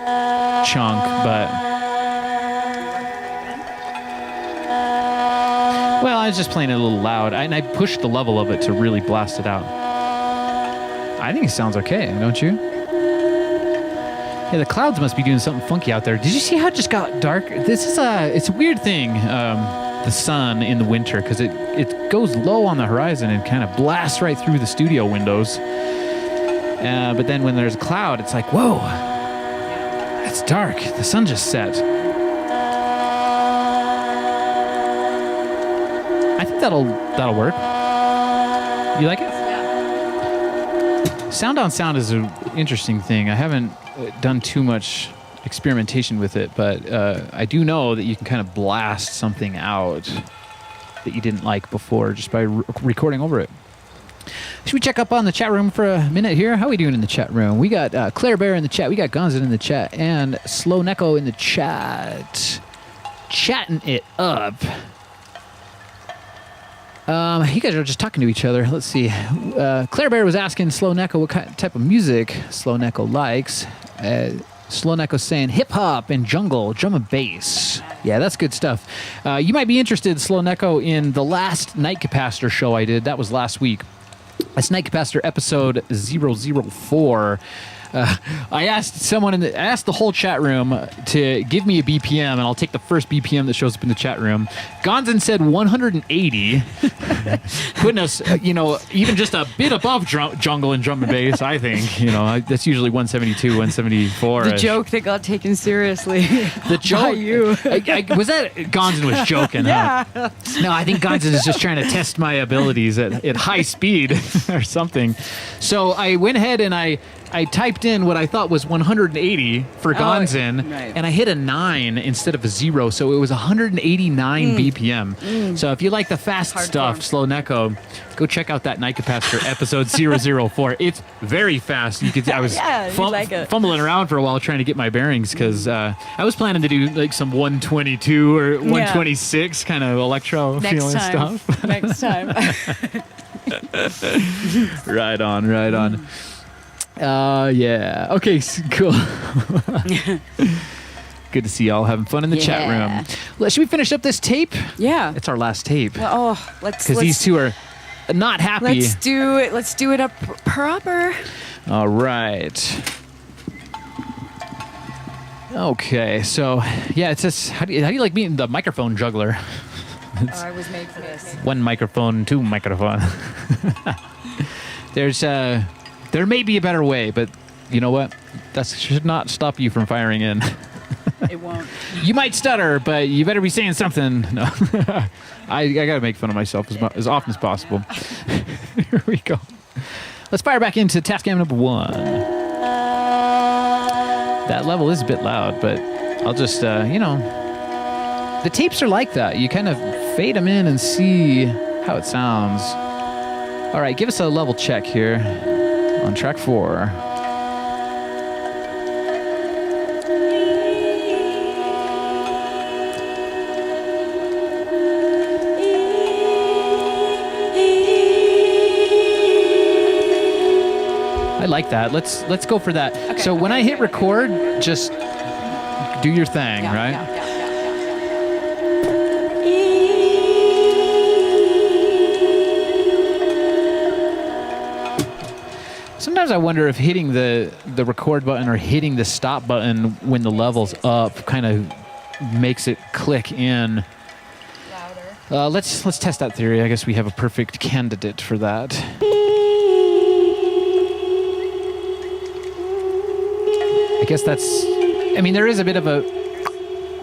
chunk, but... Well, I was just playing it a little loud, and I pushed the level of it to really blast it out. I think it sounds okay, don't you? Yeah, the clouds must be doing something funky out there. Did you see how it just got dark? This is it's a weird thing, the sun in the winter, because it goes low on the horizon and kind of blasts right through the studio windows. But then when there's a cloud, it's like, whoa, it's dark. The sun just set. I think that'll work. You like it? Yeah. Sound on sound is an interesting thing. I haven't done too much experimentation with it, but I do know that you can kind of blast something out that you didn't like before just by recording over it. Should we check up on the chat room for a minute here? How are we doing in the chat room? We got Claire Bear in the chat. We got Gonzin in the chat. And Slow Neko in the chat. Chatting it up. You guys are just talking to each other. Let's see. Claire Bear was asking Slow Neko what type of music Slow Neko likes. Slow Neko saying hip-hop and jungle, drum and bass. Yeah, that's good stuff. You might be interested, Slow Neko, in the last Night Capacitor show I did. That was last week. That's Night Capacitor episode 004. I asked the whole chat room to give me a BPM, and I'll take the first BPM that shows up in the chat room. Gonzin said 180, putting us, even just a bit above jungle and drum and bass. I think, that's usually 172, 174. The joke that got taken seriously. The joke. By you. Was that Gonzin was joking? Yeah. Huh? No, I think Gonzin is just trying to test my abilities at high speed or something. So I went ahead and I typed in what I thought was 180 for Gonzin, right, and I hit a 9 instead of a 0, so it was 189 BPM. So if you like the fast stuff, Slow Neko, go check out that Night Capacitor episode 004. It's very fast. I was fumbling around for a while trying to get my bearings because I was planning to do like some 122 or 126 kind of electro feeling stuff. Next time. Right on. Yeah. Okay, cool. Good to see y'all having fun in the chat room. Should we finish up this tape? Yeah. It's our last tape. Well, let's Because these two are not happy. Let's do it. Let's do it up proper. All right. Okay, so yeah, it says, how do you like being the microphone juggler? I was made for this. One microphone, two microphone. There may be a better way, but you know what? That should not stop you from firing in. It won't. You might stutter, but you better be saying something. No, I gotta make fun of myself as often as possible. Here we go. Let's fire back into Tascam number 1. That level is a bit loud, but I'll just, the tapes are like that. You kind of fade them in and see how it sounds. All right, give us a level check here on track 4. I like that. Let's go for that. Okay, so when I hit record, just do your thing, right? Yeah. Sometimes I wonder if hitting the record button or hitting the stop button when the level's up kind of makes it click in. Louder. Let's test that theory. I guess we have a perfect candidate for that. I guess there is a bit of a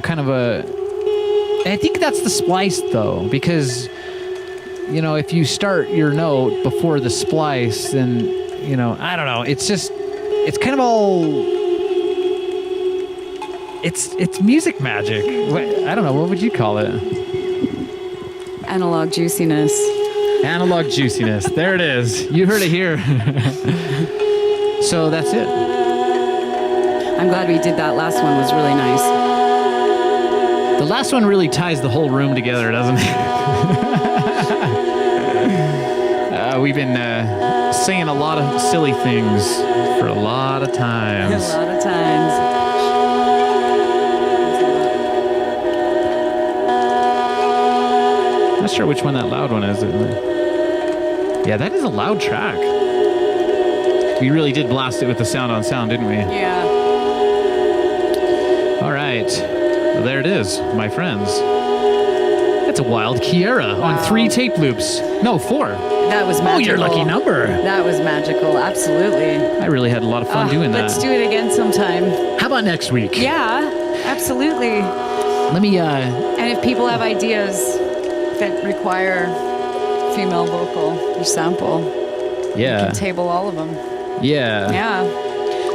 kind of I think that's the splice though, because if you start your note before the splice, then I don't know, it's kind of all, it's music magic. I don't know, what would you call it? Analog juiciness. Analog juiciness. There it is. You heard it here. So that's it. I'm glad we did that. Last one was really nice. The last one really ties the whole room together, doesn't it? We've been saying a lot of silly things for a lot of times. A lot of times. Not sure which one that loud one is. Yeah, that is a loud track. We really did blast it with the sound on sound, didn't we? Yeah. All right. Well, there it is, my friends. That's a wild Kiera on 3 tape loops. No, 4. That was magical. Oh, your lucky number. That was magical, absolutely. I really had a lot of fun doing that. Let's do it again sometime. How about next week? Yeah, absolutely. Let me, And if people have ideas that require female vocal or sample, we can table all of them. Yeah. Yeah.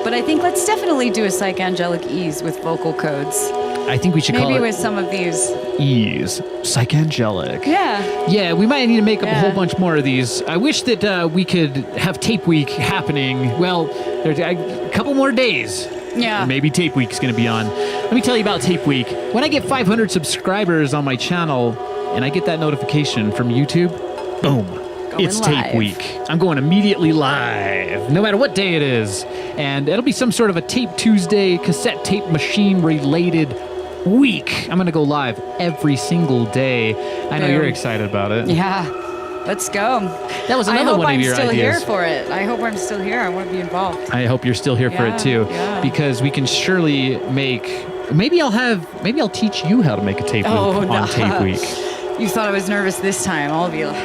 But I think let's definitely do a psychangelic ease with vocal codes. I think we should call it... Maybe with some of these. Ease. Psychangelic. Yeah. Yeah, we might need to make up a whole bunch more of these. I wish that we could have Tape Week happening. Well, there's a couple more days. Yeah. Maybe Tape Week's going to be on. Let me tell you about Tape Week. When I get 500 subscribers on my channel and I get that notification from YouTube, boom. It's Tape Week. I'm going immediately live, no matter what day it is. And it'll be some sort of a Tape Tuesday, cassette tape machine related week. I'm going to go live every single day. I know you're excited about it. Yeah. Let's go. That was another one of your I hope I'm still ideas. here for it. I hope I'm still here. I want to be involved. I hope you're still here for it too. Yeah. Because we can surely make... Maybe I'll teach you how to make a tape loop on Tape Week. You thought I was nervous this time. I'll be like...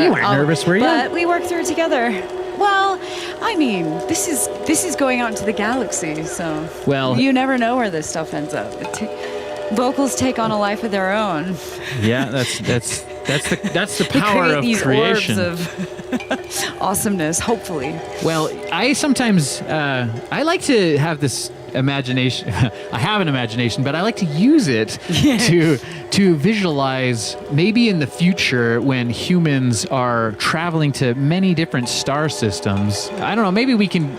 you weren't nervous, were you? But we worked through it together. Well, I mean, this is going out into the galaxy, so you never know where this stuff ends up. Vocals take on a life of their own. Yeah, that's the power of these creation. Orbs of awesomeness, hopefully. Well, I sometimes I like to have this imagination. I have an imagination, but I like to use it to visualize maybe in the future when humans are traveling to many different star systems. I don't know, maybe we can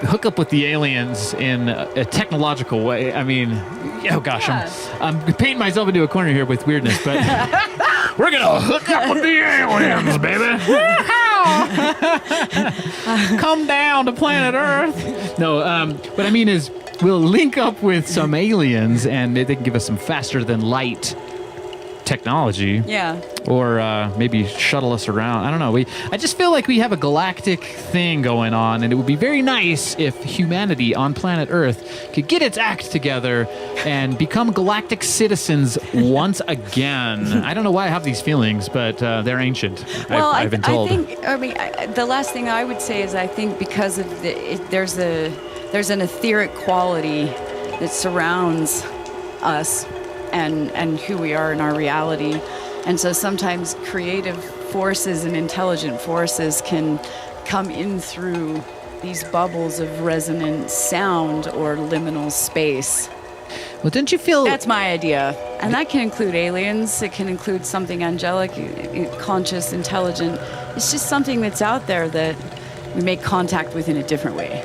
hook up with the aliens in a technological way. I mean, oh gosh, I'm painting myself into a corner here with weirdness, but we're gonna hook up with the aliens, baby. Come down to planet Earth. No, what I mean is we'll link up with some aliens and they can give us some faster than light technology. Yeah. Or maybe shuttle us around. I don't know. I just feel like we have a galactic thing going on, and it would be very nice if humanity on planet Earth could get its act together and become galactic citizens once again. I don't know why I have these feelings, but they're ancient. Well, I've been told. The last thing I would say is I think because of there's an etheric quality that surrounds us and who we are in our reality. And so sometimes creative forces and intelligent forces can come in through these bubbles of resonant sound or liminal space. Well, didn't you feel... That's my idea. And that can include aliens. It can include something angelic, conscious, intelligent. It's just something that's out there that we make contact with in a different way.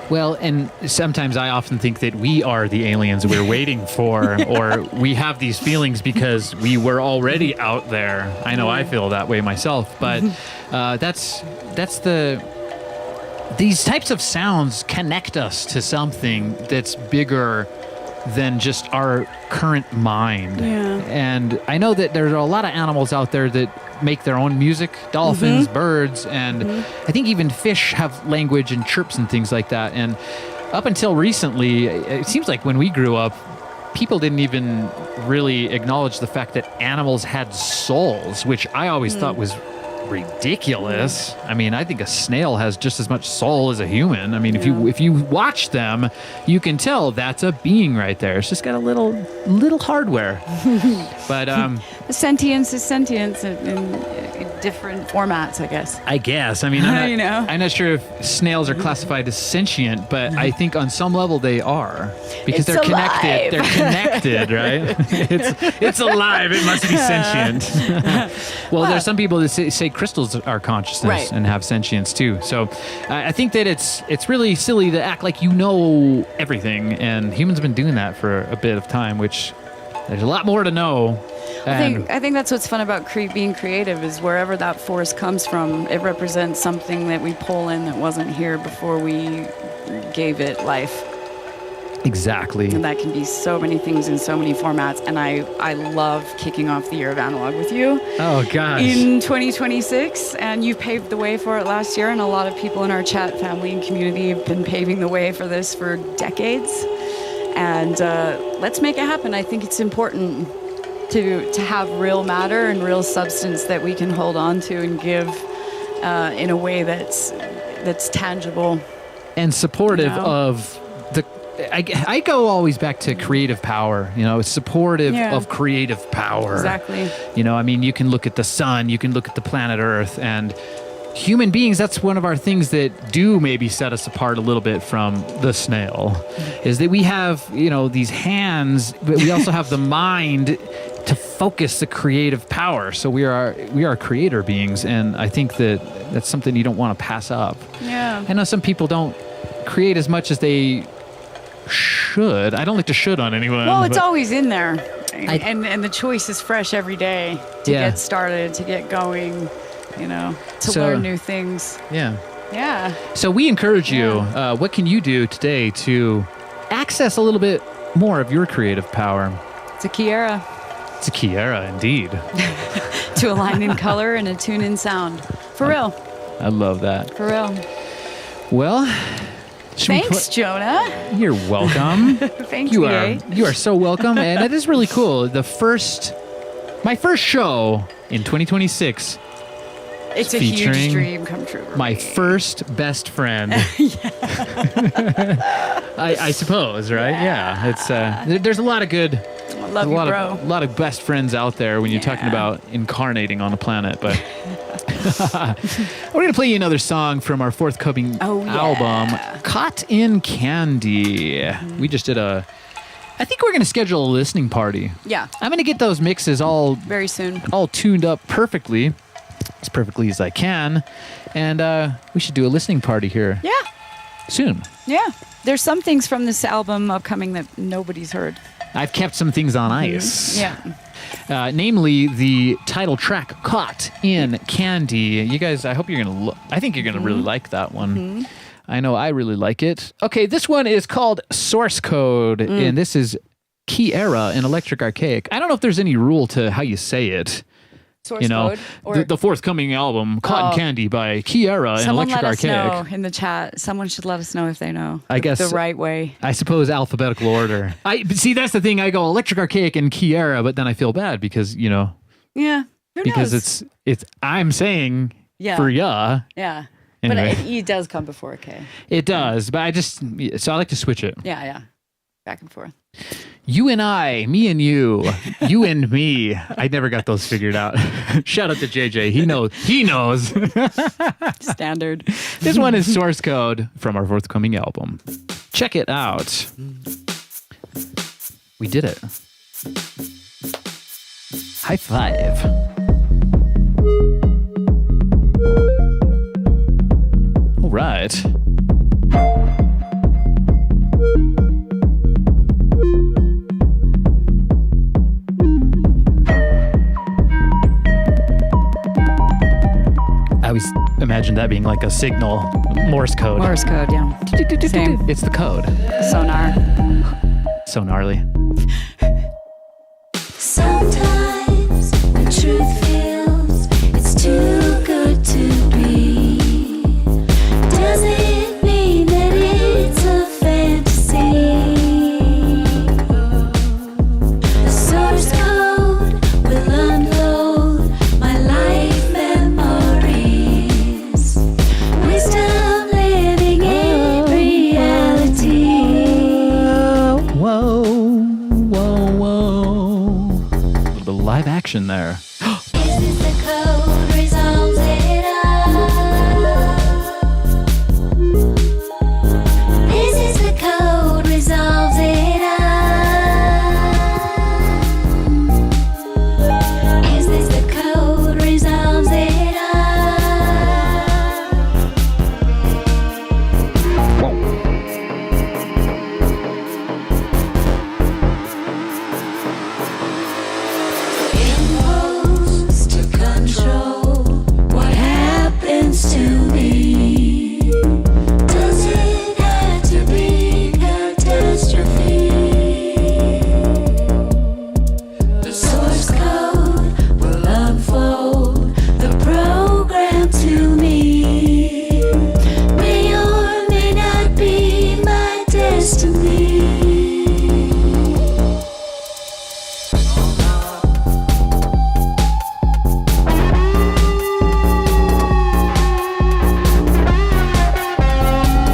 Well, and sometimes I often think that we are the aliens we're waiting for, or we have these feelings because we were already out there. I know I feel that way myself, but these types of sounds connect us to something that's bigger than just our current mind. Yeah. And I know that there are a lot of animals out there that make their own music, dolphins, birds, and I think even fish have language and chirps and things like that. And up until recently, it seems like when we grew up, people didn't even really acknowledge the fact that animals had souls, which I always thought was ridiculous. I mean, I think a snail has just as much soul as a human. I mean, if you watch them, you can tell that's a being right there. It's just got a little hardware. But Sentience is sentience in different formats, I guess. I mean, I'm not sure if snails are classified as sentient, but I think on some level they are because It's they're alive. connected. They're connected, right? It's alive. It must be sentient. Well, there's some people that say crystals are consciousness and have sentience too. So I think that it's really silly to act like you know everything, and humans have been doing that for a bit of time, which there's a lot more to know. I think that's what's fun about being creative is wherever that force comes from, it represents something that we pull in that wasn't here before we gave it life. Exactly. And that can be so many things in so many formats. And I love kicking off the year of analog with you. Oh, gosh. In 2026. And you paved the way for it last year. And a lot of people in our chat family and community have been paving the way for this for decades. And let's make it happen. I think it's important to have real matter and real substance that we can hold on to and give in a way that's tangible. And supportive of the... I go always back to creative power. It's supportive of creative power. Exactly. I mean, you can look at the sun, you can look at the planet Earth, and human beings, that's one of our things that do maybe set us apart a little bit from the snail, is that we have, these hands, but we also have the mind to focus the creative power. So we are creator beings, and I think that's something you don't want to pass up. Yeah. I know some people don't create as much as they should. I don't like to should on anyone. Well, it's always in there. And the choice is fresh every day to get started, to get going, to learn new things. Yeah. Yeah. So we encourage you, what can you do today to access a little bit more of your creative power? It's a key era. It's a key era, indeed. To align in color and attune in sound. For real. I love that. For real. Well, thanks, Jonah. You're welcome. Thanks, you EA. You are so welcome, and it is really cool. My first show in 2026. It's a huge dream come true. My first best friend. I suppose, right? Yeah. It's there's a lot of good. I love you, bro. A lot of best friends out there when you're talking about incarnating on a planet, but. We're going to play you another song from our forthcoming album, Caught in Candy. We just did I think we're going to schedule a listening party. Yeah. I'm going to get those mixes all very soon, all tuned up perfectly, as perfectly as I can. And we should do a listening party here. Yeah. Soon. Yeah. There's some things from this album upcoming that nobody's heard. I've kept some things on ice. Yeah. namely the title track "Caught in Candy." You guys, I hope you're gonna. I think you're gonna really like that one. I know I really like it. Okay, this one is called Source Code, and this is Kiera in Electric Archaic. I don't know if there's any rule to how you say it. Source You know, code. Or the forthcoming album, Cotton Candy by Kiera in someone Electric let us Archaic. know in the chat. Someone should let us know if they know. I guess the right way. I suppose alphabetical order. See, that's the thing. I go Electric Archaic and Kiera, but then I feel bad because Yeah. Who because knows? it's I'm saying Yeah. for ya. Yeah. Anyway. But it does come before a K. It does, but so I like to switch it. Yeah. Back and forth. You and I, me and you, you and me. I never got those figured out. Shout out to JJ. He knows. He knows. Standard. This one is Source Code from our forthcoming album. Check it out. We did it. High five. All right. I always imagined that being like a signal, Morse code. Morse code, yeah. Same. It's the code. Sonar. So gnarly. Sometimes the truth feels it's too good to be. Does it mean that it's a fantasy? The source code will unload my life memories. Wisdom living in reality. Whoa, whoa, whoa. The live action there. Is this the code resolves it all? Is this the code resolves it all? Is this the code resolves it Impulse to control what happens to me. Does it have to be catastrophe? The source code will unfold the program to me. May or may not be my destiny.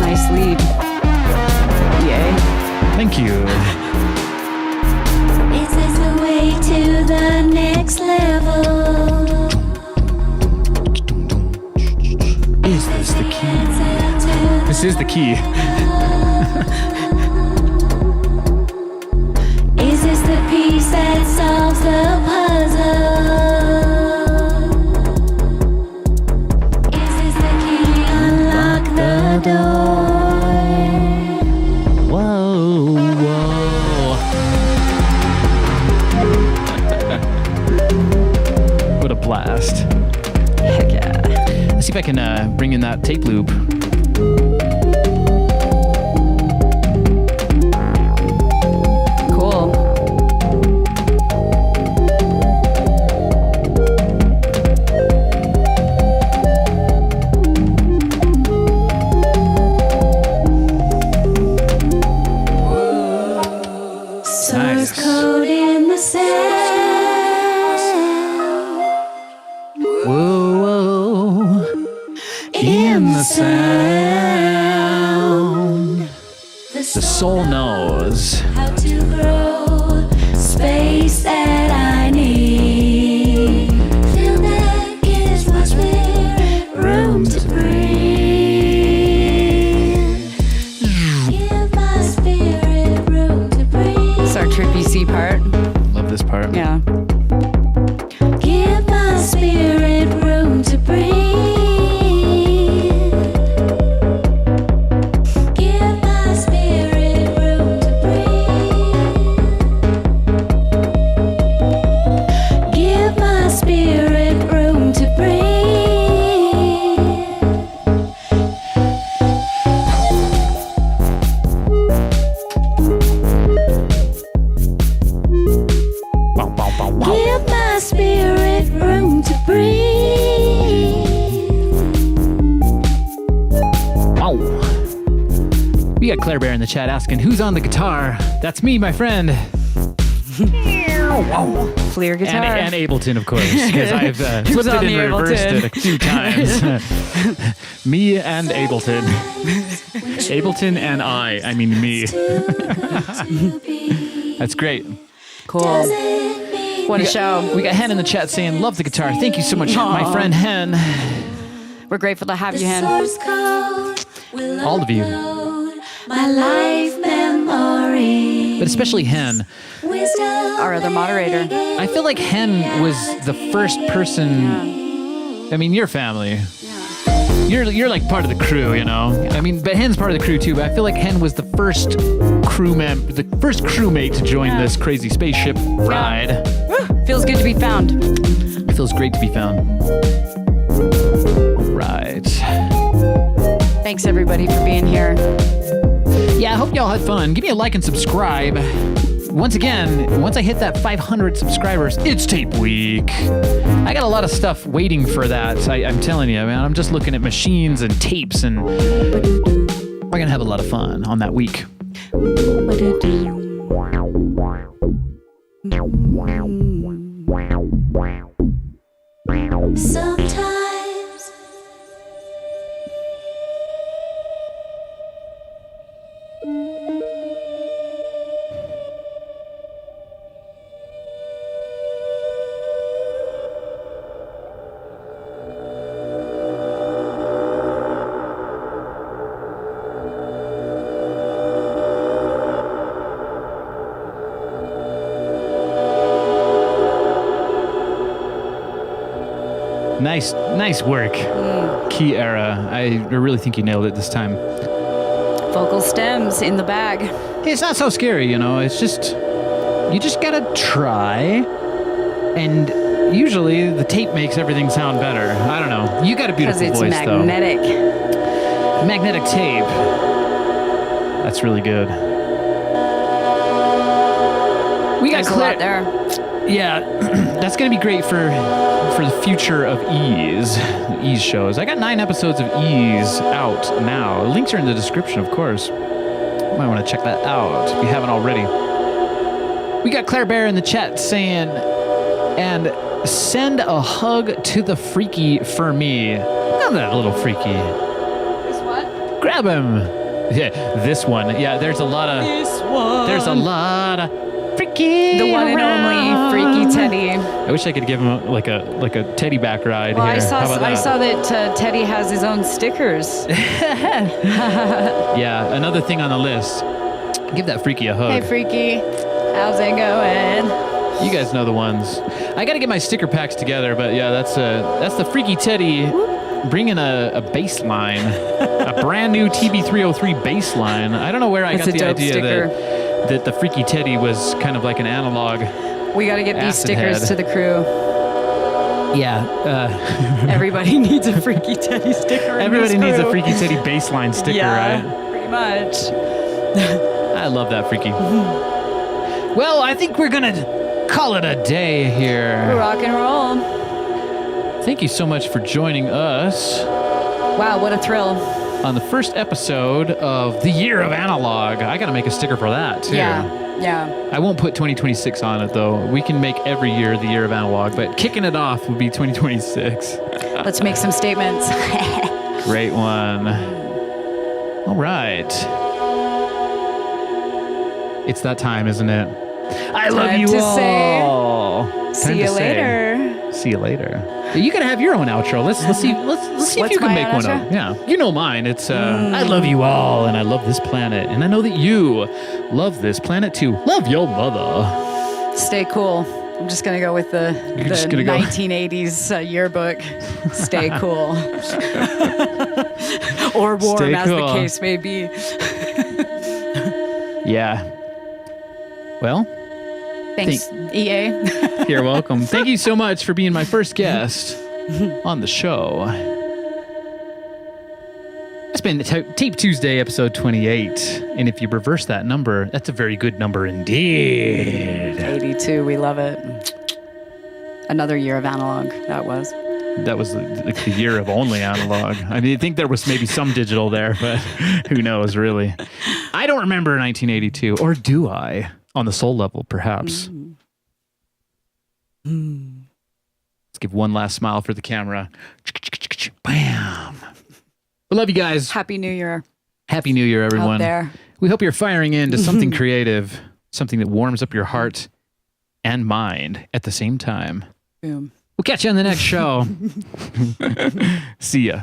Nice lead. Yay. Thank you. Is this the way to the next level? Is this the key? This is the key. Is this the piece that solves the puzzle? Is this the key? Unlock the door. Whoa, whoa. What a blast. Heck yeah. Let's see if I can bring in that tape loop. Cool. Source Nice. code in the sound. Whoa, whoa. In the sound. The soul knows. How to grow space that I need. Feel that gives my spirit room to breathe. Give my spirit room to breathe. It's our trippy C part. Love this part. Yeah. Give my spirit room to breathe. Give my spirit room to breathe. Wow. We got Claire Bear in the chat asking, who's on the guitar? That's me, my friend. Wow. Fleer guitar. And Ableton, of course, because I've flipped it on and the reversed Ableton? it a few times. Me and Ableton. Ableton and I mean me. That's great. Cool. What a show. We got Hen in the chat saying, love the guitar. Thank you so much, my friend Hen. We're grateful to have you, Hen. All of you. My life memory. But especially Hen. Our other moderator. I feel like Hen was the first person. I mean, your family. You're like part of the crew, you know. I mean, but Hen's part of the crew too. But I feel like Hen was the first crewmate to join this crazy spaceship ride. Feels good to be found. It feels great to be found. Right. Thanks, everybody, for being here. Yeah, I hope y'all had fun. Give me a like and subscribe. Once again, once I hit that 500 subscribers, it's tape week. I got a lot of stuff waiting for that. I'm telling you, man, I'm just looking at machines and tapes, and we're going to have a lot of fun on that week. Sometimes Nice work. Key era. I really think you nailed it this time. Vocal stems in the bag. It's not so scary, you know. It's just, you just gotta try. And usually the tape makes everything sound better. I don't know. You got a beautiful Because it's voice, magnetic. though. Magnetic tape. That's really good. We got There's a lot there. Yeah, that's gonna be great for the future of Ease shows. I got 9 episodes of Ease out now. Links are in the description, of course. You might want to check that out if you haven't already. We got Claire Bear in the chat saying, and send a hug to the freaky for me. Not that little freaky. This what? Grab him. Yeah, this one. Yeah, there's a lot of freaky. The one and only Freaky Teddy. I wish I could give him like a teddy back ride Well, here. I saw How about that? I saw that Teddy has his own stickers. Yeah, another thing on the list. Give that freaky a hug. Hey, Freaky. How's it going? You guys know the ones. I got to get my sticker packs together, but yeah, that's the Freaky Teddy bringing a bass line, a brand new TB303 bass line. I don't know where I It's got a the dope idea sticker. that the Freaky Teddy was kind of like an analog. We got to get these Acid stickers head. to the crew. Yeah. Everybody needs a Freaky Teddy sticker. in Everybody this needs a crew. Freaky Teddy bass line sticker, Yeah, right? pretty much. I love that Freaky. Well, I think we're going to call it a day here. Rock and roll. Thank you so much for joining us Wow, what a thrill. on the first episode of the Year of Analog. I got to make a sticker for that, too. Yeah. I won't put 2026 on it, though. We can make every year the Year of Analog, but kicking it off would be 2026. Let's make some statements. Great one. All right. It's that time, isn't it? I love Time you to all. See Time you to say, later. See you later. You gotta have your own outro. Let's see if What's you can my make one outro? up. Yeah, you know mine. It's I love you all, and I love this planet, and I know that you love this planet too. Love your mother. Stay cool. I'm just going to go with the just gonna go. 1980s yearbook. Stay cool. Or warm, Stay as the cool. case may be. Yeah. Well, Thanks, EA. you're welcome. Thank you so much for being my first guest on the show. It's been Tape Tuesday, episode 28. And if you reverse that number, that's a very good number indeed. 82, we love it. Another year of analog, that was. that was like the year of only analog. I mean, I think there was maybe some digital there, but who knows, really? I don't remember 1982, or do I? On the soul level, perhaps. Let's give one last smile for the camera. Bam. We love you guys. Happy New Year. Happy New Year, everyone. Out there. We hope you're firing into something creative, something that warms up your heart and mind at the same time. Boom. We'll catch you on the next show. See ya.